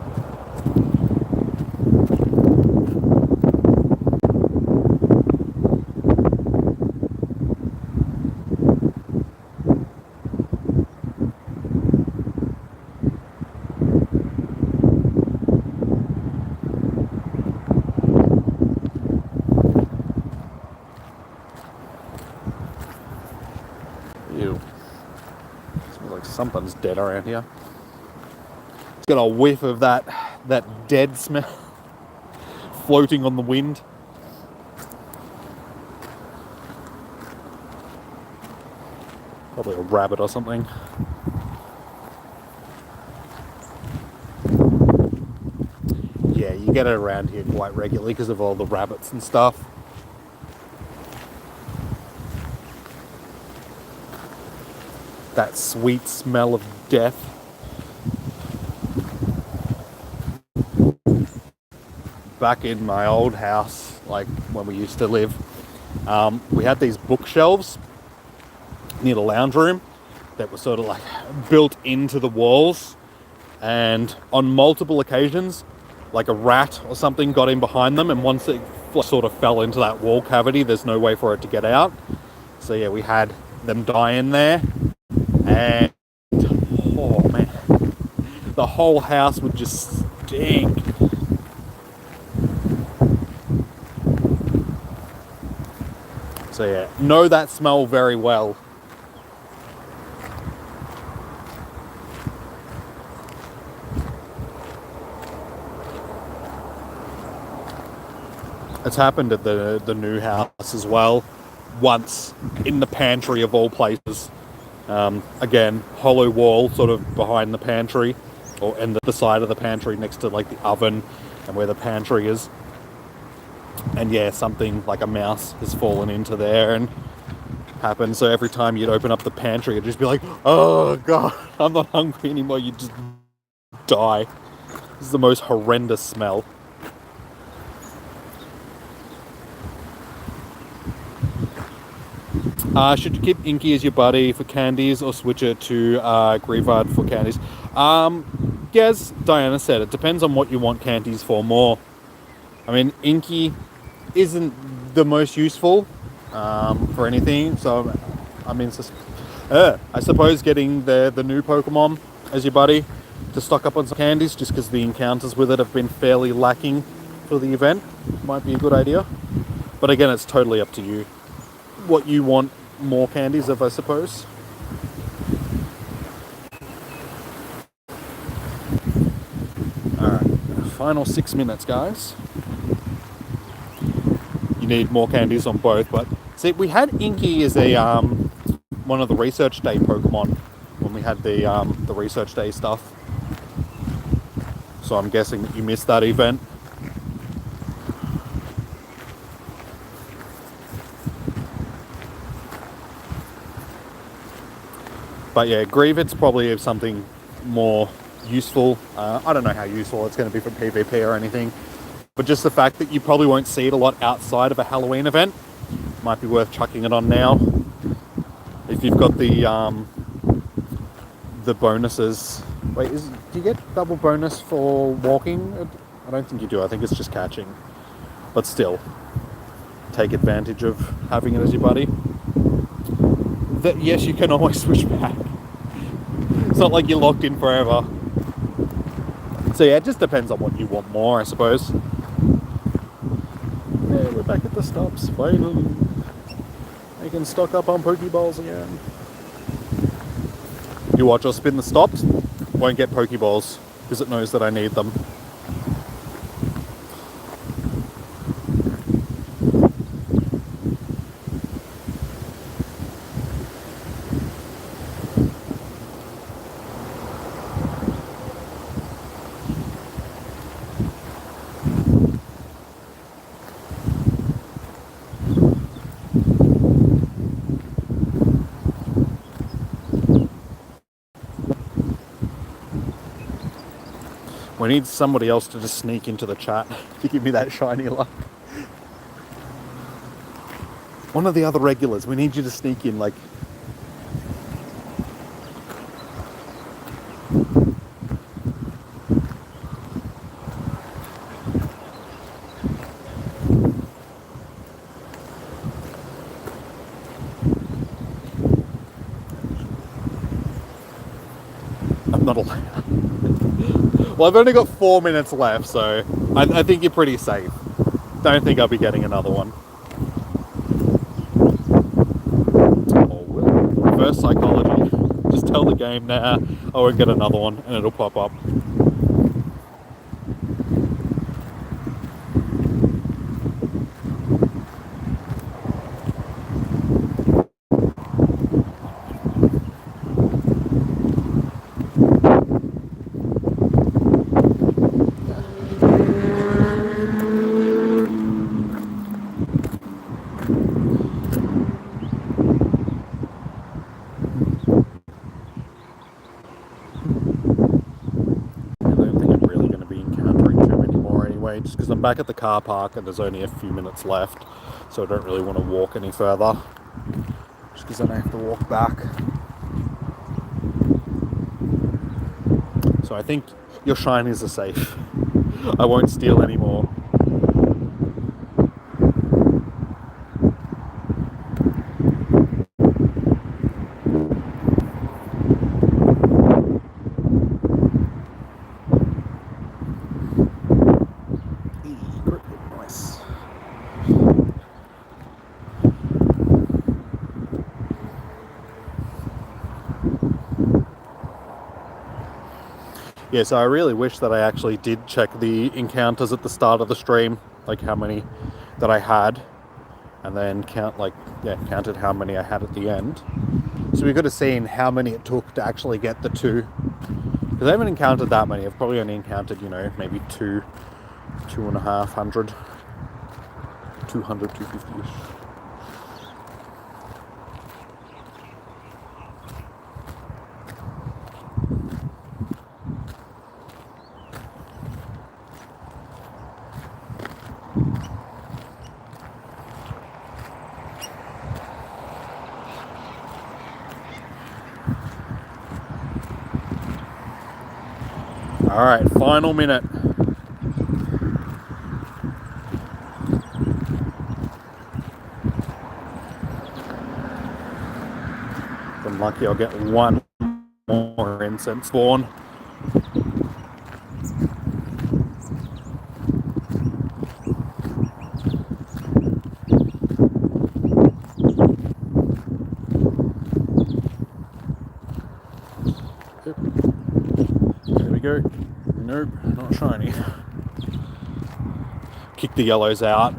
Ew. Smells like something's dead around here. It's got a whiff of that dead smell floating on the wind. Probably a rabbit or something. Yeah, you get it around here quite regularly because of all the rabbits and stuff. That sweet smell of death. Back in my old house, like when we used to live, we had these bookshelves near the lounge room that were sort of like built into the walls, and on multiple occasions like a rat or something got in behind them, and once it sort of fell into that wall cavity, there's no way for it to get out. So yeah, we had them die in there, and oh man, the whole house would just stink. So yeah, know that smell very well. It's happened at the new house as well, once in the pantry of all places. Again, hollow wall sort of behind the pantry, or in the side of the pantry next to like the oven and where the pantry is. And yeah, something like a mouse has fallen into there and happened. So every time you'd open up the pantry, it'd just be like, oh god, I'm not hungry anymore. You just die. This is the most horrendous smell. Should you keep Inky as your buddy for candies or switch it to Greavard for candies? Yes, Diana said, it depends on what you want candies for more. I mean, Inky isn't the most useful for anything, so I mean, I suppose getting the new Pokemon as your buddy to stock up on some candies, just because the encounters with it have been fairly lacking for the event, might be a good idea. But again, it's totally up to you what you want more candies of, I suppose. Alright, final 6 minutes, guys. You need more candies on both, but see, we had Inky as a one of the research day Pokemon when we had the research day stuff. So I'm guessing that you missed that event. But yeah, Greavid's probably something more useful. I don't know how useful it's going to be for PvP or anything, but just the fact that you probably won't see it a lot outside of a Halloween event might be worth chucking it on now. If you've got the bonuses Wait, do you get double bonus for walking? I don't think you do. I think it's just catching. But still, take advantage of having it as your buddy. Yes, you can always switch back. It's not like you're locked in forever. So yeah, it just depends on what you want more, I suppose. Yeah, we're back at the stops. Finally. I can stock up on Pokeballs again. You watch, I'll spin the stops. Won't get Pokeballs because it knows that I need them. We need somebody else to just sneak into the chat to give me that shiny luck. One of the other regulars, we need you to sneak in, like... I'm not allowed. Well, I've only got 4 minutes left, so I think you're pretty safe. Don't think I'll be getting another one. Or will. Reverse psychology. Just tell the game now, I won't get another one, and it'll pop up. Just because I'm back at the car park and there's only a few minutes left, so I don't really want to walk any further, just because then I have to walk back. So I think your shinies are safe. I won't steal any more. Yeah, so I really wish that I actually did check the encounters at the start of the stream, like how many that I had, and then counted how many I had at the end. So we could have seen how many it took to actually get the 2. Because I haven't encountered that many. I've probably only encountered, maybe 2,500, 250-ish. Alright, final minute. If I'm lucky, I'll get one more incense spawn. There we go. Nope, not shiny. Kick the yellows out.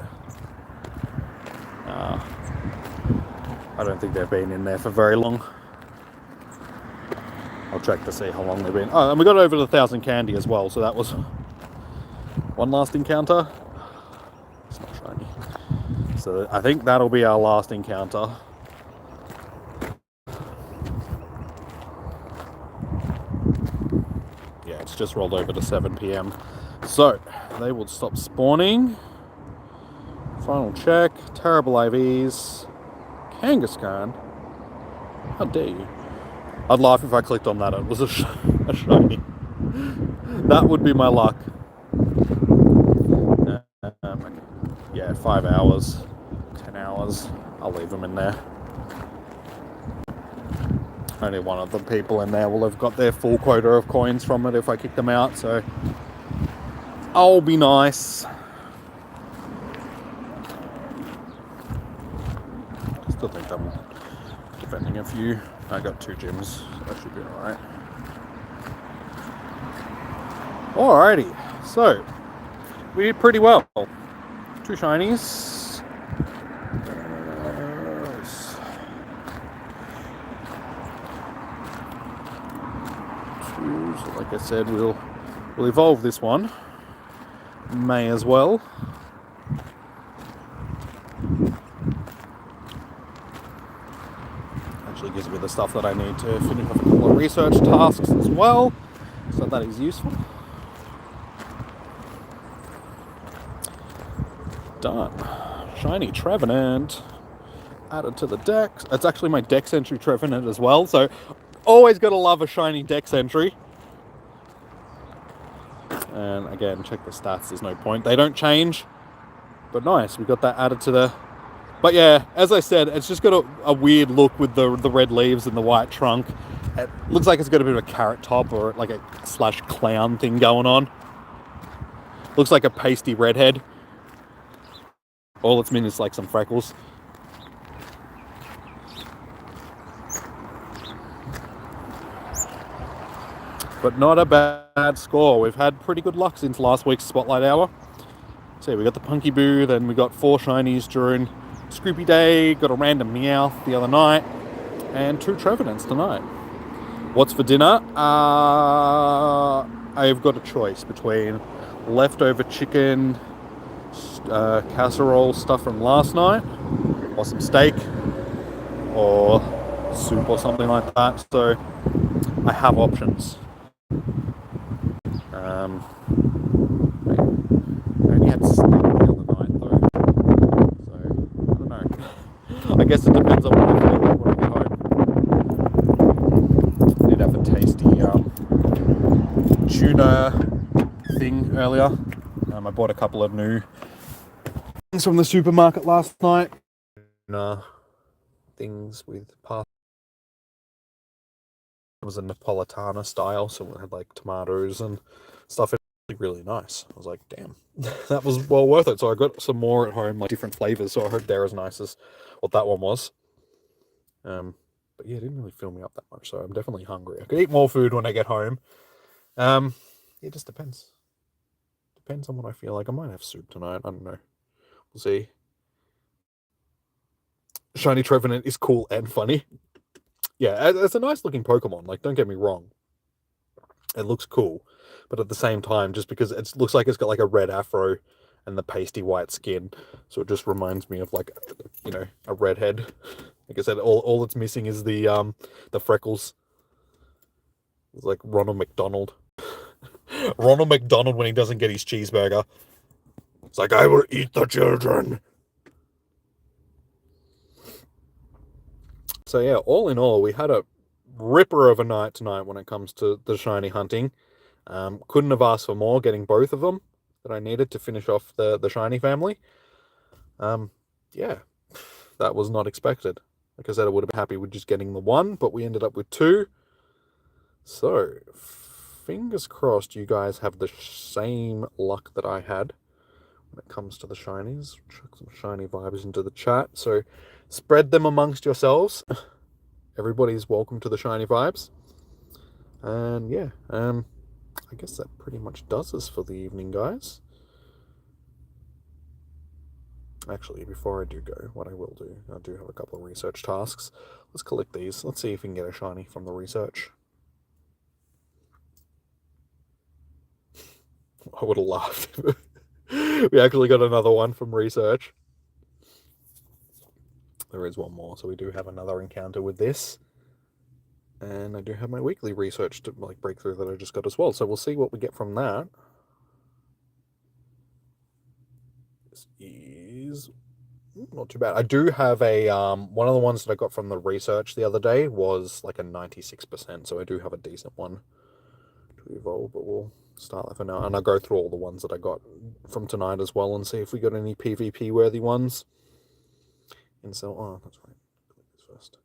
I don't think they've been in there for very long. I'll check to see how long they've been. Oh, and we got over the 1,000 candy as well, so that was one last encounter. It's not shiny. So I think that'll be our last encounter. Yeah, it's just rolled over to 7 PM. So, they will stop spawning. Final check. Terrible IVs. Kangaskhan. How dare you? I'd laugh if I clicked on that. It was a a shiny. That would be my luck. Yeah, 5 hours, 10 hours. I'll leave them in there. Only one of the people in there will have got their full quota of coins from it if I kick them out, so I'll be nice. Still think I'm defending a few. I got 2 gyms, so that should be alright. Alrighty, so we did pretty well. 2 shinies. So like I said, we'll evolve this one. May as well. Actually gives me the stuff that I need to finish off a couple of research tasks as well. So that is useful. Done. Shiny Trevenant added to the deck. It's actually my dex entry Trevenant as well, so always gotta love a shiny dex entry. And again, check the stats, there's no point. They don't change. But nice, we got that added to the... But yeah, as I said, it's just got a weird look with the red leaves and the white trunk. It looks like it's got a bit of a carrot top or like a slash clown thing going on. Looks like a pasty redhead. All it's meant is like some freckles. But not a bad score. We've had pretty good luck since last week's Spotlight Hour. So we got the Punky Boo, then we got 4 shinies during Scroopy Day, got a random Meowth the other night, and 2 Trevenants tonight. What's for dinner? I've got a choice between leftover chicken, casserole stuff from last night, or some steak, or soup or something like that. So I have options. I only had steak the other night though, so I don't know. I guess it depends on what I feel like when I get home. I did have a tasty tuna thing earlier. I bought a couple of new things from the supermarket last night. Things with pasta. It was a Napolitana style, so it had like tomatoes and stuff. It was really nice. I was like, damn, that was well worth it. So I got some more at home, like different flavors. So I hope they're as nice as what that one was. But yeah, it didn't really fill me up that much. So I'm definitely hungry. I could eat more food when I get home. It just depends. Depends on what I feel like. I might have soup tonight. I don't know. We'll see. Shiny Trevenant is cool and funny. Yeah, it's a nice looking Pokemon. Like, don't get me wrong. It looks cool. But at the same time, just because it looks like it's got like a red afro and the pasty white skin. So it just reminds me of like, you know, a redhead. Like I said, all it's missing is the freckles. It's like Ronald McDonald. Ronald McDonald when he doesn't get his cheeseburger. It's like, I will eat the children. So yeah, all in all, we had a ripper of a night tonight when it comes to the shiny hunting. Couldn't have asked for more, getting both of them that I needed to finish off the shiny family. Yeah, that was not expected. Like I said, I would have been happy with just getting the 1, but we ended up with 2. So, fingers crossed you guys have the same luck that I had when it comes to the shinies. Chuck some shiny vibes into the chat. So, spread them amongst yourselves. Everybody's welcome to the shiny vibes. And yeah, I guess that pretty much does us for the evening, guys. Actually, before I do go, what I will do, I do have a couple of research tasks. Let's collect these. Let's see if we can get a shiny from the research. I would have laughed. We actually got another one from research. There is one more, so we do have another encounter with this. And I do have my weekly research to like breakthrough that I just got as well. So we'll see what we get from that. This is not too bad. I do have a one of the ones that I got from the research the other day was like a 96%, so I do have a decent one to evolve, but we'll start that for now. And I'll go through all the ones that I got from tonight as well and see if we got any PvP worthy ones. And so, oh, that's right. Click this first.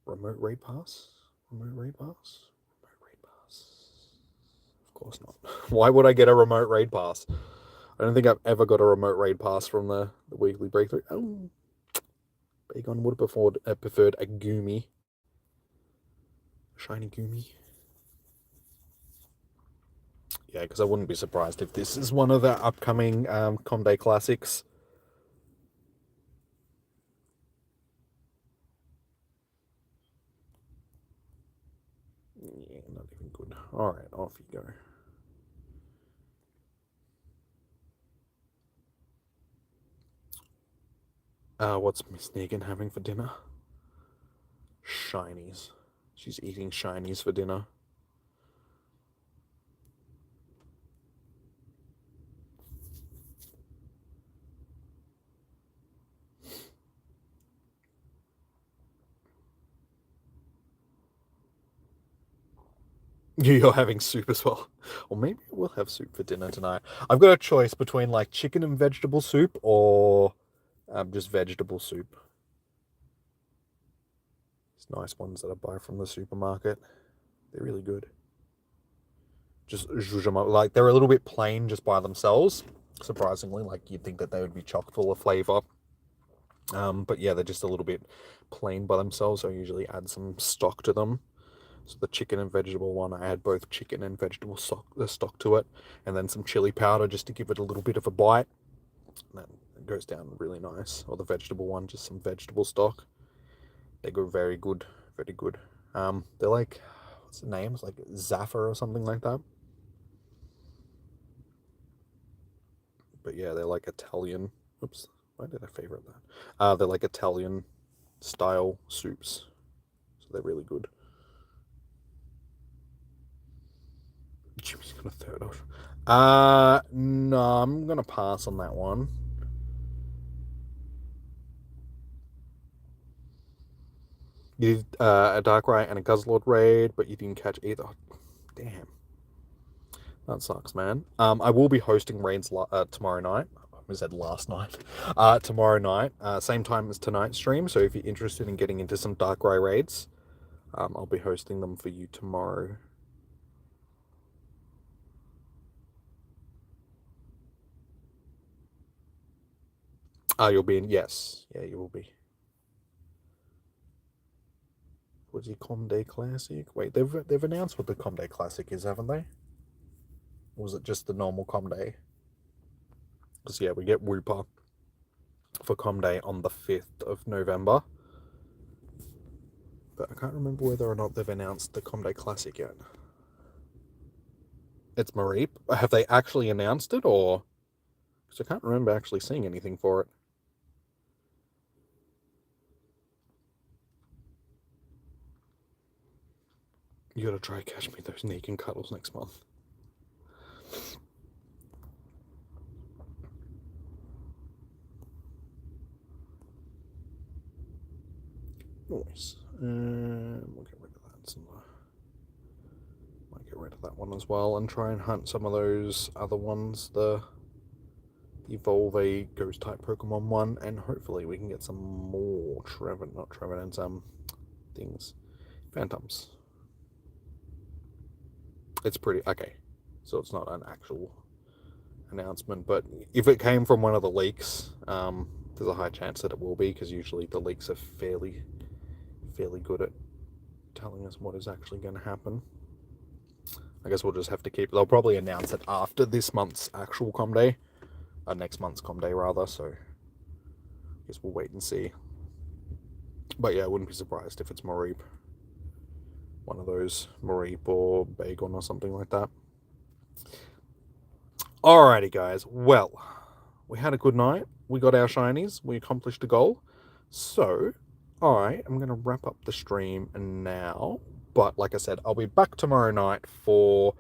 Remote raid pass? Remote raid pass? Remote raid pass. Of course not. Why would I get a remote raid pass? I don't think I've ever got a remote raid pass from the weekly breakthrough. Oh, Bagon would have preferred a Goomy. Shiny Goomy. Yeah, because I wouldn't be surprised if this is one of the upcoming Comday Classics. Yeah, not even good. Alright, off you go. What's Miss Negan having for dinner? Shinies. She's eating shinies for dinner. You're having soup as well. Or maybe we'll have soup for dinner tonight. I've got a choice between like chicken and vegetable soup or just vegetable soup. These nice ones that I buy from the supermarket. They're really good. Just zhuzh them up. Like, they're a little bit plain just by themselves. Surprisingly, like you'd think that they would be chock full of flavor. But yeah, they're just a little bit plain by themselves. So I usually add some stock to them. So the chicken and vegetable one, I add both chicken and vegetable stock to it, and then some chili powder just to give it a little bit of a bite. And that goes down really nice. Or the vegetable one, just some vegetable stock. They go very good, very good. They're like, what's the name? It's like Zaffer or something like that. But yeah, they're like Italian. Oops, why did I favorite that? They're like Italian style soups, so they're really good. Jimmy's gonna throw it off. No, I'm gonna pass on that one. You did a Darkrai and a Guzzlord raid, but you didn't catch either. Oh, damn. That sucks, man. I will be hosting raids tomorrow night. I said last night. Tomorrow night, same time as tonight's stream. So if you're interested in getting into some Darkrai raids, I'll be hosting them for you tomorrow. You'll be in. Yes, yeah, you will be. What's the Comday Classic? Wait, they've announced what the Comday Classic is, haven't they? Or was it just the normal Comday? Because yeah, we get Wooper for Comday on the 5th of November. But I can't remember whether or not they've announced the Comday Classic yet. It's Mareep. Have they actually announced it, or? Because I can't remember actually seeing anything for it. You gotta try catch me those Negan cuddles next month. Nice. We'll get rid of that. Might get rid of that one as well and try and hunt some of those other ones. The Evolve a Ghost type Pokemon one, and hopefully we can get some more and some things. Phantoms. It's pretty okay. So it's not an actual announcement, but if it came from one of the leaks, there's a high chance that it will be, because usually the leaks are fairly good at telling us what is actually going to happen. I guess we'll just have to keep. They'll probably announce it after this month's actual Comday, next month's Comday rather. So I guess we'll wait and see. But yeah, I wouldn't be surprised if it's Mareep. One of those, Mareep or Bagon or something like that. Alrighty, guys. Well, we had a good night. We got our shinies. We accomplished a goal. So, alright, I'm going to wrap up the stream now. But like I said, I'll be back tomorrow night for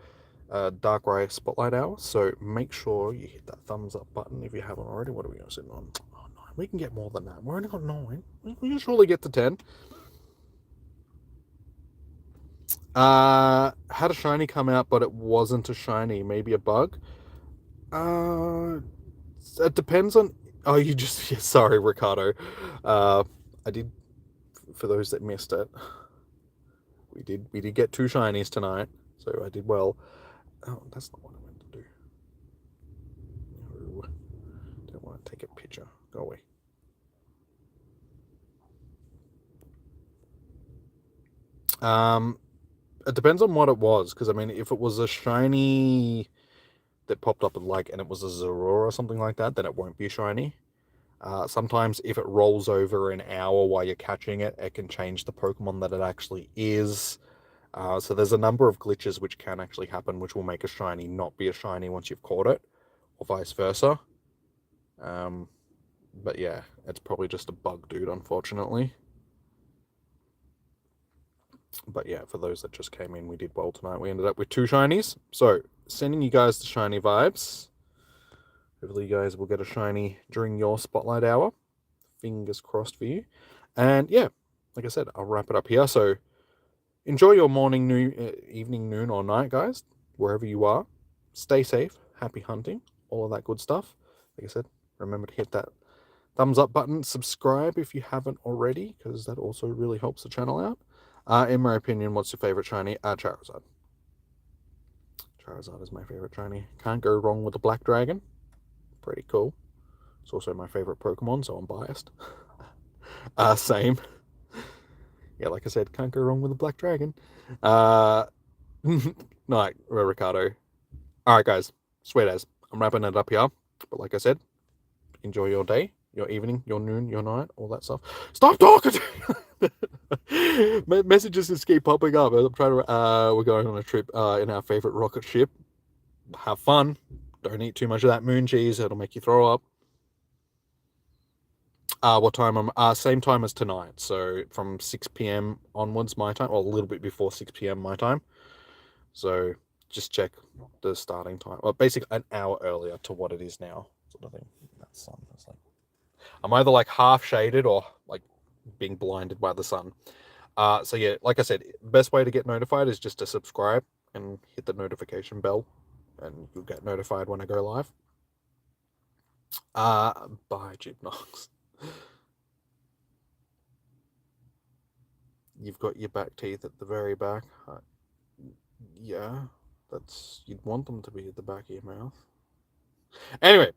Darkrai Spotlight Hour. So make sure you hit that thumbs up button if you haven't already. What are we sitting on? Oh, 9. We can get more than that. We're only got 9. We can surely get to 10. Had a shiny come out, but it wasn't a shiny. Maybe a bug. It depends on. Oh, you just. Yeah, sorry, Ricardo. I did. For those that missed it, we did get 2 shinies tonight, so I did well. Oh, that's not what I meant to do. No, don't want to take a picture. Go away. It depends on what it was, because I mean, if it was a shiny that popped up and it was a Zorora or something like that, then it won't be shiny. Sometimes if it rolls over an hour while you're catching it, it can change the Pokemon that it actually is. So there's a number of glitches which can actually happen, which will make a shiny not be a shiny once you've caught it, or vice versa. But yeah, it's probably just a bug, dude, unfortunately. But yeah, for those that just came in, we did well tonight. We ended up with 2 shinies. So, sending you guys the shiny vibes. Hopefully you guys will get a shiny during your Spotlight Hour. Fingers crossed for you. And yeah, like I said, I'll wrap it up here. So, enjoy your morning, evening, noon, or night, guys, wherever you are. Stay safe. Happy hunting. All of that good stuff. Like I said, remember to hit that thumbs up button. Subscribe if you haven't already, because that also really helps the channel out. In my opinion, what's your favorite shiny? Charizard. Charizard is my favorite shiny. Can't go wrong with the Black Dragon. Pretty cool. It's also my favorite Pokemon, so I'm biased. Same. Yeah, like I said, can't go wrong with the Black Dragon. No, Ricardo. Alright, guys. Sweet as. I'm wrapping it up here. But like I said, enjoy your day, your evening, your noon, your night, all that stuff. Stop talking! Messages just keep popping up. I'm trying to. We're going on a trip in our favorite rocket ship. Have fun. Don't eat too much of that moon cheese. It'll make you throw up. What time? Same time as tonight. So from 6 p.m. onwards, my time, or a little bit before 6 p.m. my time. So just check the starting time. Well, basically an hour earlier to what it is now, sort of thing. That sun is like. I'm either like half shaded or like being blinded by the sun. So yeah, like I said, best way to get notified is just to subscribe and hit the notification bell, and you'll get notified when I go live. Bye, Gymnox. You've got your back teeth at the very back. Yeah, you'd want them to be at the back of your mouth. Anyway,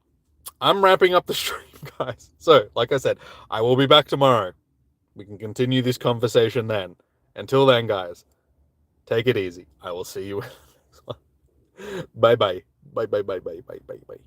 I'm wrapping up the stream, guys. So, like I said, I will be back tomorrow. We can continue this conversation then. Until then, guys, take it easy. I will see you in the next one. Bye bye. Bye bye bye bye bye bye bye.